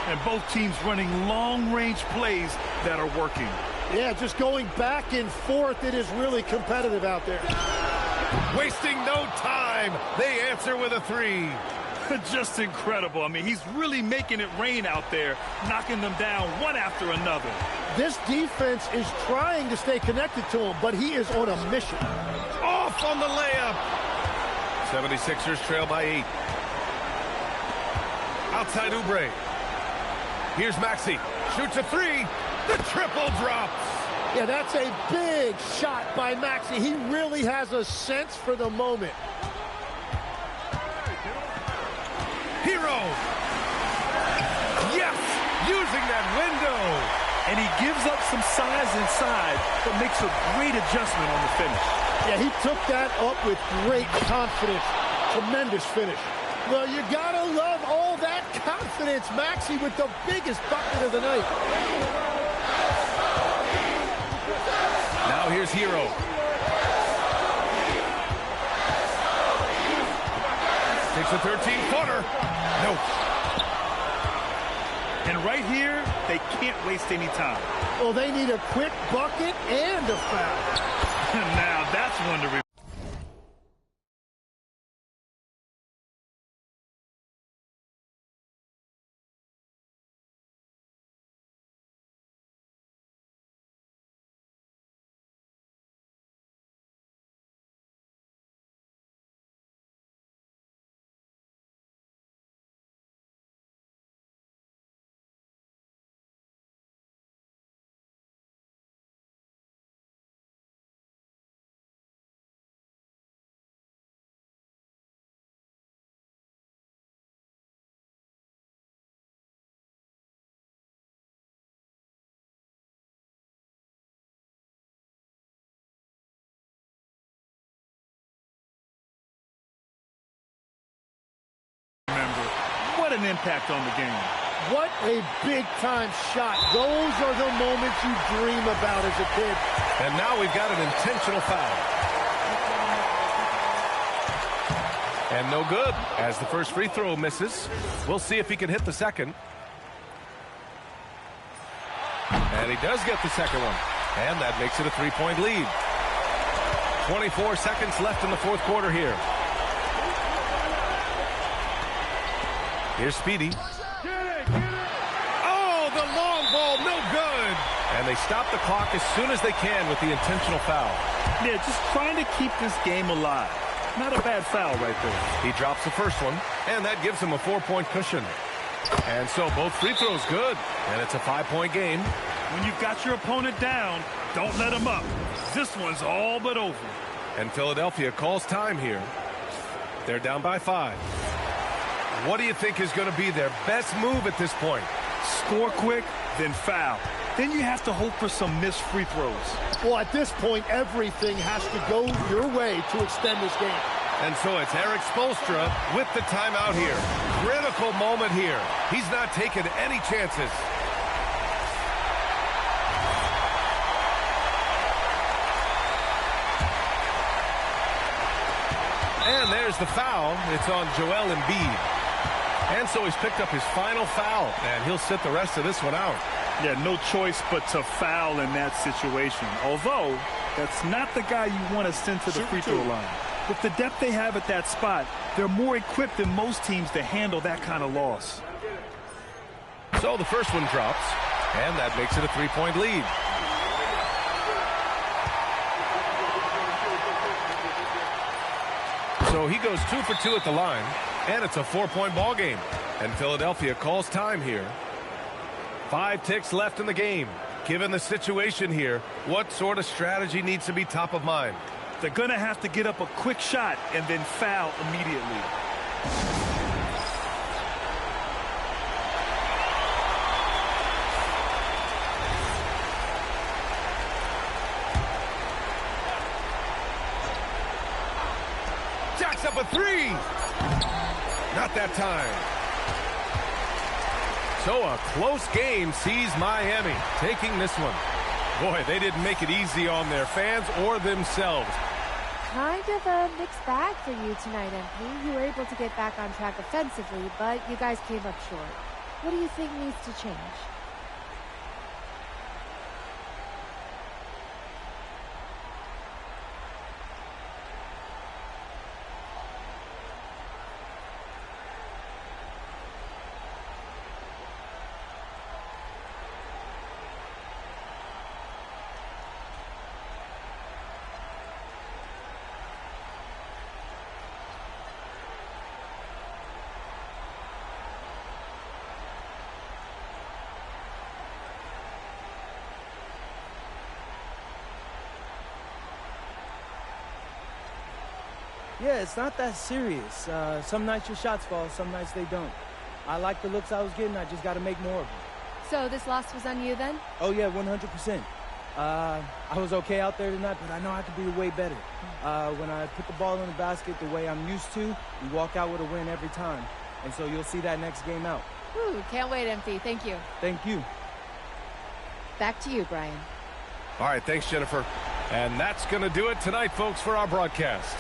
And both teams running long-range plays that are working. Yeah, just going back and forth. It is really competitive out there. Wasting no time. They answer with a 3. Just incredible. I mean, he's really making it rain out there, knocking them down one after another. This defense is trying to stay connected to him, but he is on a mission. Off on the layup. 76ers trail by 8. Outside Oubre. Here's Maxey. Shoots a three. The triple drops. Yeah, that's a big shot by Maxey. He really has a sense for the moment. Hero. Yes, using that window. And he gives up some size inside, but makes a great adjustment on the finish. Yeah, he took that up with great confidence. Tremendous finish. Well, you gotta love all that confidence. Maxey with the biggest bucket of the night. Now here's Hero. Takes a 13-footer. No. And right here, they can't waste any time. Well, they need a quick bucket and a foul. Now that's one to remember. What an impact on the game. What a big-time shot. Those are the moments you dream about as a kid. And now we've got an intentional foul. And no good, as the first free throw misses. We'll see if he can hit the second. And he does get the second one. And that makes it a 3-point lead. 24 seconds left in the fourth quarter here. Here's Speedy. Oh, the long ball, no good. And they stop the clock as soon as they can with the intentional foul. Yeah, just trying to keep this game alive. Not a bad foul right there. He drops the first one, and that gives him a 4-point cushion. And so both free throws good, and it's a 5-point game. When you've got your opponent down, don't let him up. This one's all but over. And Philadelphia calls time here. They're down by 5. What do you think is going to be their best move at this point? Score quick, then foul. Then you have to hope for some missed free throws. Well, at this point, everything has to go your way to extend this game. And so it's Eric Spoelstra with the timeout here. Critical moment here. He's not taking any chances. And there's the foul. It's on Joel Embiid. And so he's picked up his final foul, and he'll sit the rest of this one out. Yeah, no choice but to foul in that situation. Although, that's not the guy you want to send to the free throw line. With the depth they have at that spot, they're more equipped than most teams to handle that kind of loss. So the first one drops, and that makes it a 3-point lead. So he goes 2 for 2 at the line, and it's a 4-point ball game. And Philadelphia calls time here. 5 ticks left in the game. Given the situation here, what sort of strategy needs to be top of mind? They're going to have to get up a quick shot and then foul immediately. Jacks up a 3. Not that time. So a close game sees Miami taking this one. Boy, they didn't make it easy on their fans or themselves. Kind of a mixed bag for you tonight, MP. You were able to get back on track offensively, but you guys came up short. What do you think needs to change? Yeah, it's not that serious. Some nights your shots fall, some nights they don't. I like the looks I was getting. I just got to make more of them. So this loss was on you then? Oh, yeah, 100%. I was okay out there tonight, but I know I could be way better. When I put the ball in the basket the way I'm used to, we walk out with a win every time. And so you'll see that next game out. Ooh, can't wait, MP. Thank you. Thank you. Back to you, Brian. All right, thanks, Jennifer. And that's going to do it tonight, folks, for our broadcast.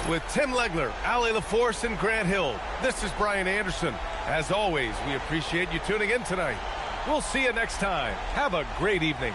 With Tim Legler, Ali LaForce, and Grant Hill, this is Brian Anderson. As always, we appreciate you tuning in tonight. We'll see you next time. Have a great evening.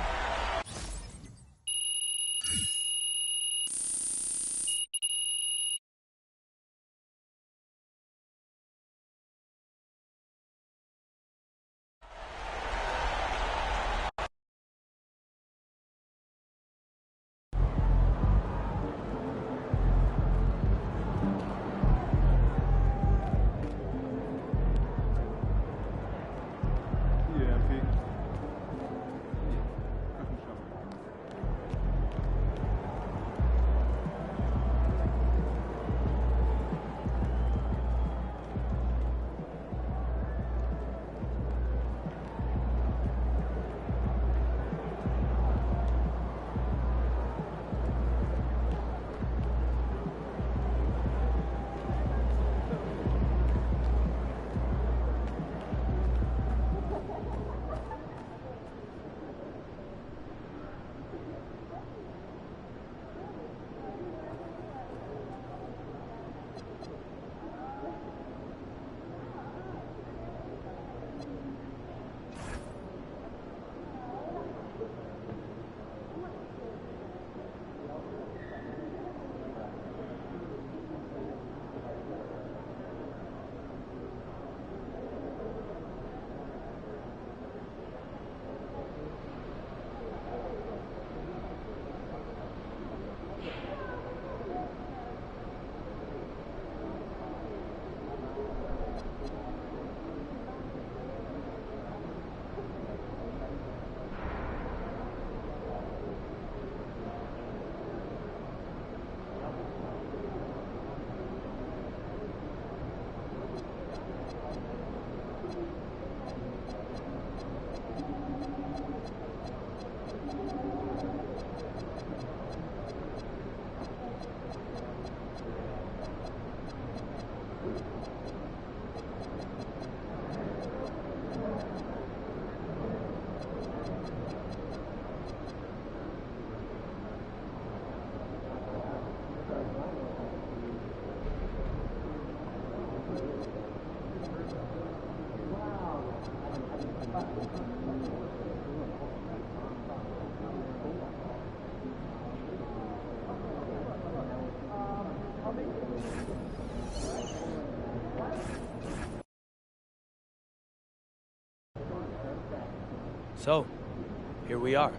So, here we are.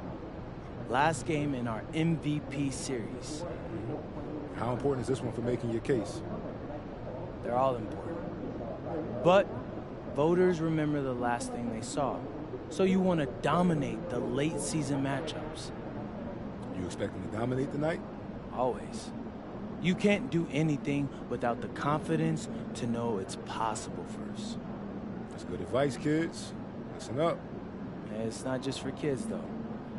Last game in our MVP series. How important is this one for making your case? They're all important. But voters remember the last thing they saw. So you want to dominate the late season matchups. You expecting to dominate tonight? Always. You can't do anything without the confidence to know it's possible first. That's good advice, kids. Listen up. It's not just for kids, though.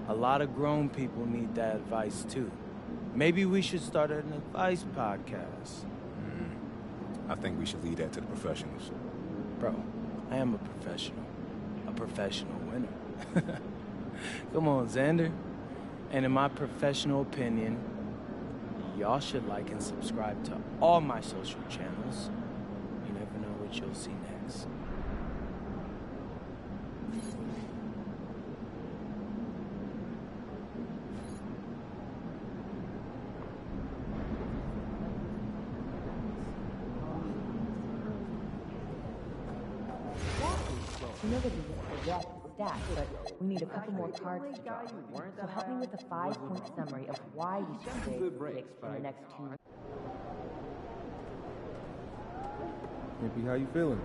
A lot of grown people need that advice, too. Maybe we should start an advice podcast. I think we should leave that to the professionals. Bro, I am a professional winner. Come on, Xander. And in my professional opinion, y'all should like and subscribe to all my social channels. You never know what you'll see next. We know that the draft is stacked, but we need a couple more cards to draw. So help me with a 5-point summary of why we should trade picks in the next 2 months. MP, how you feeling?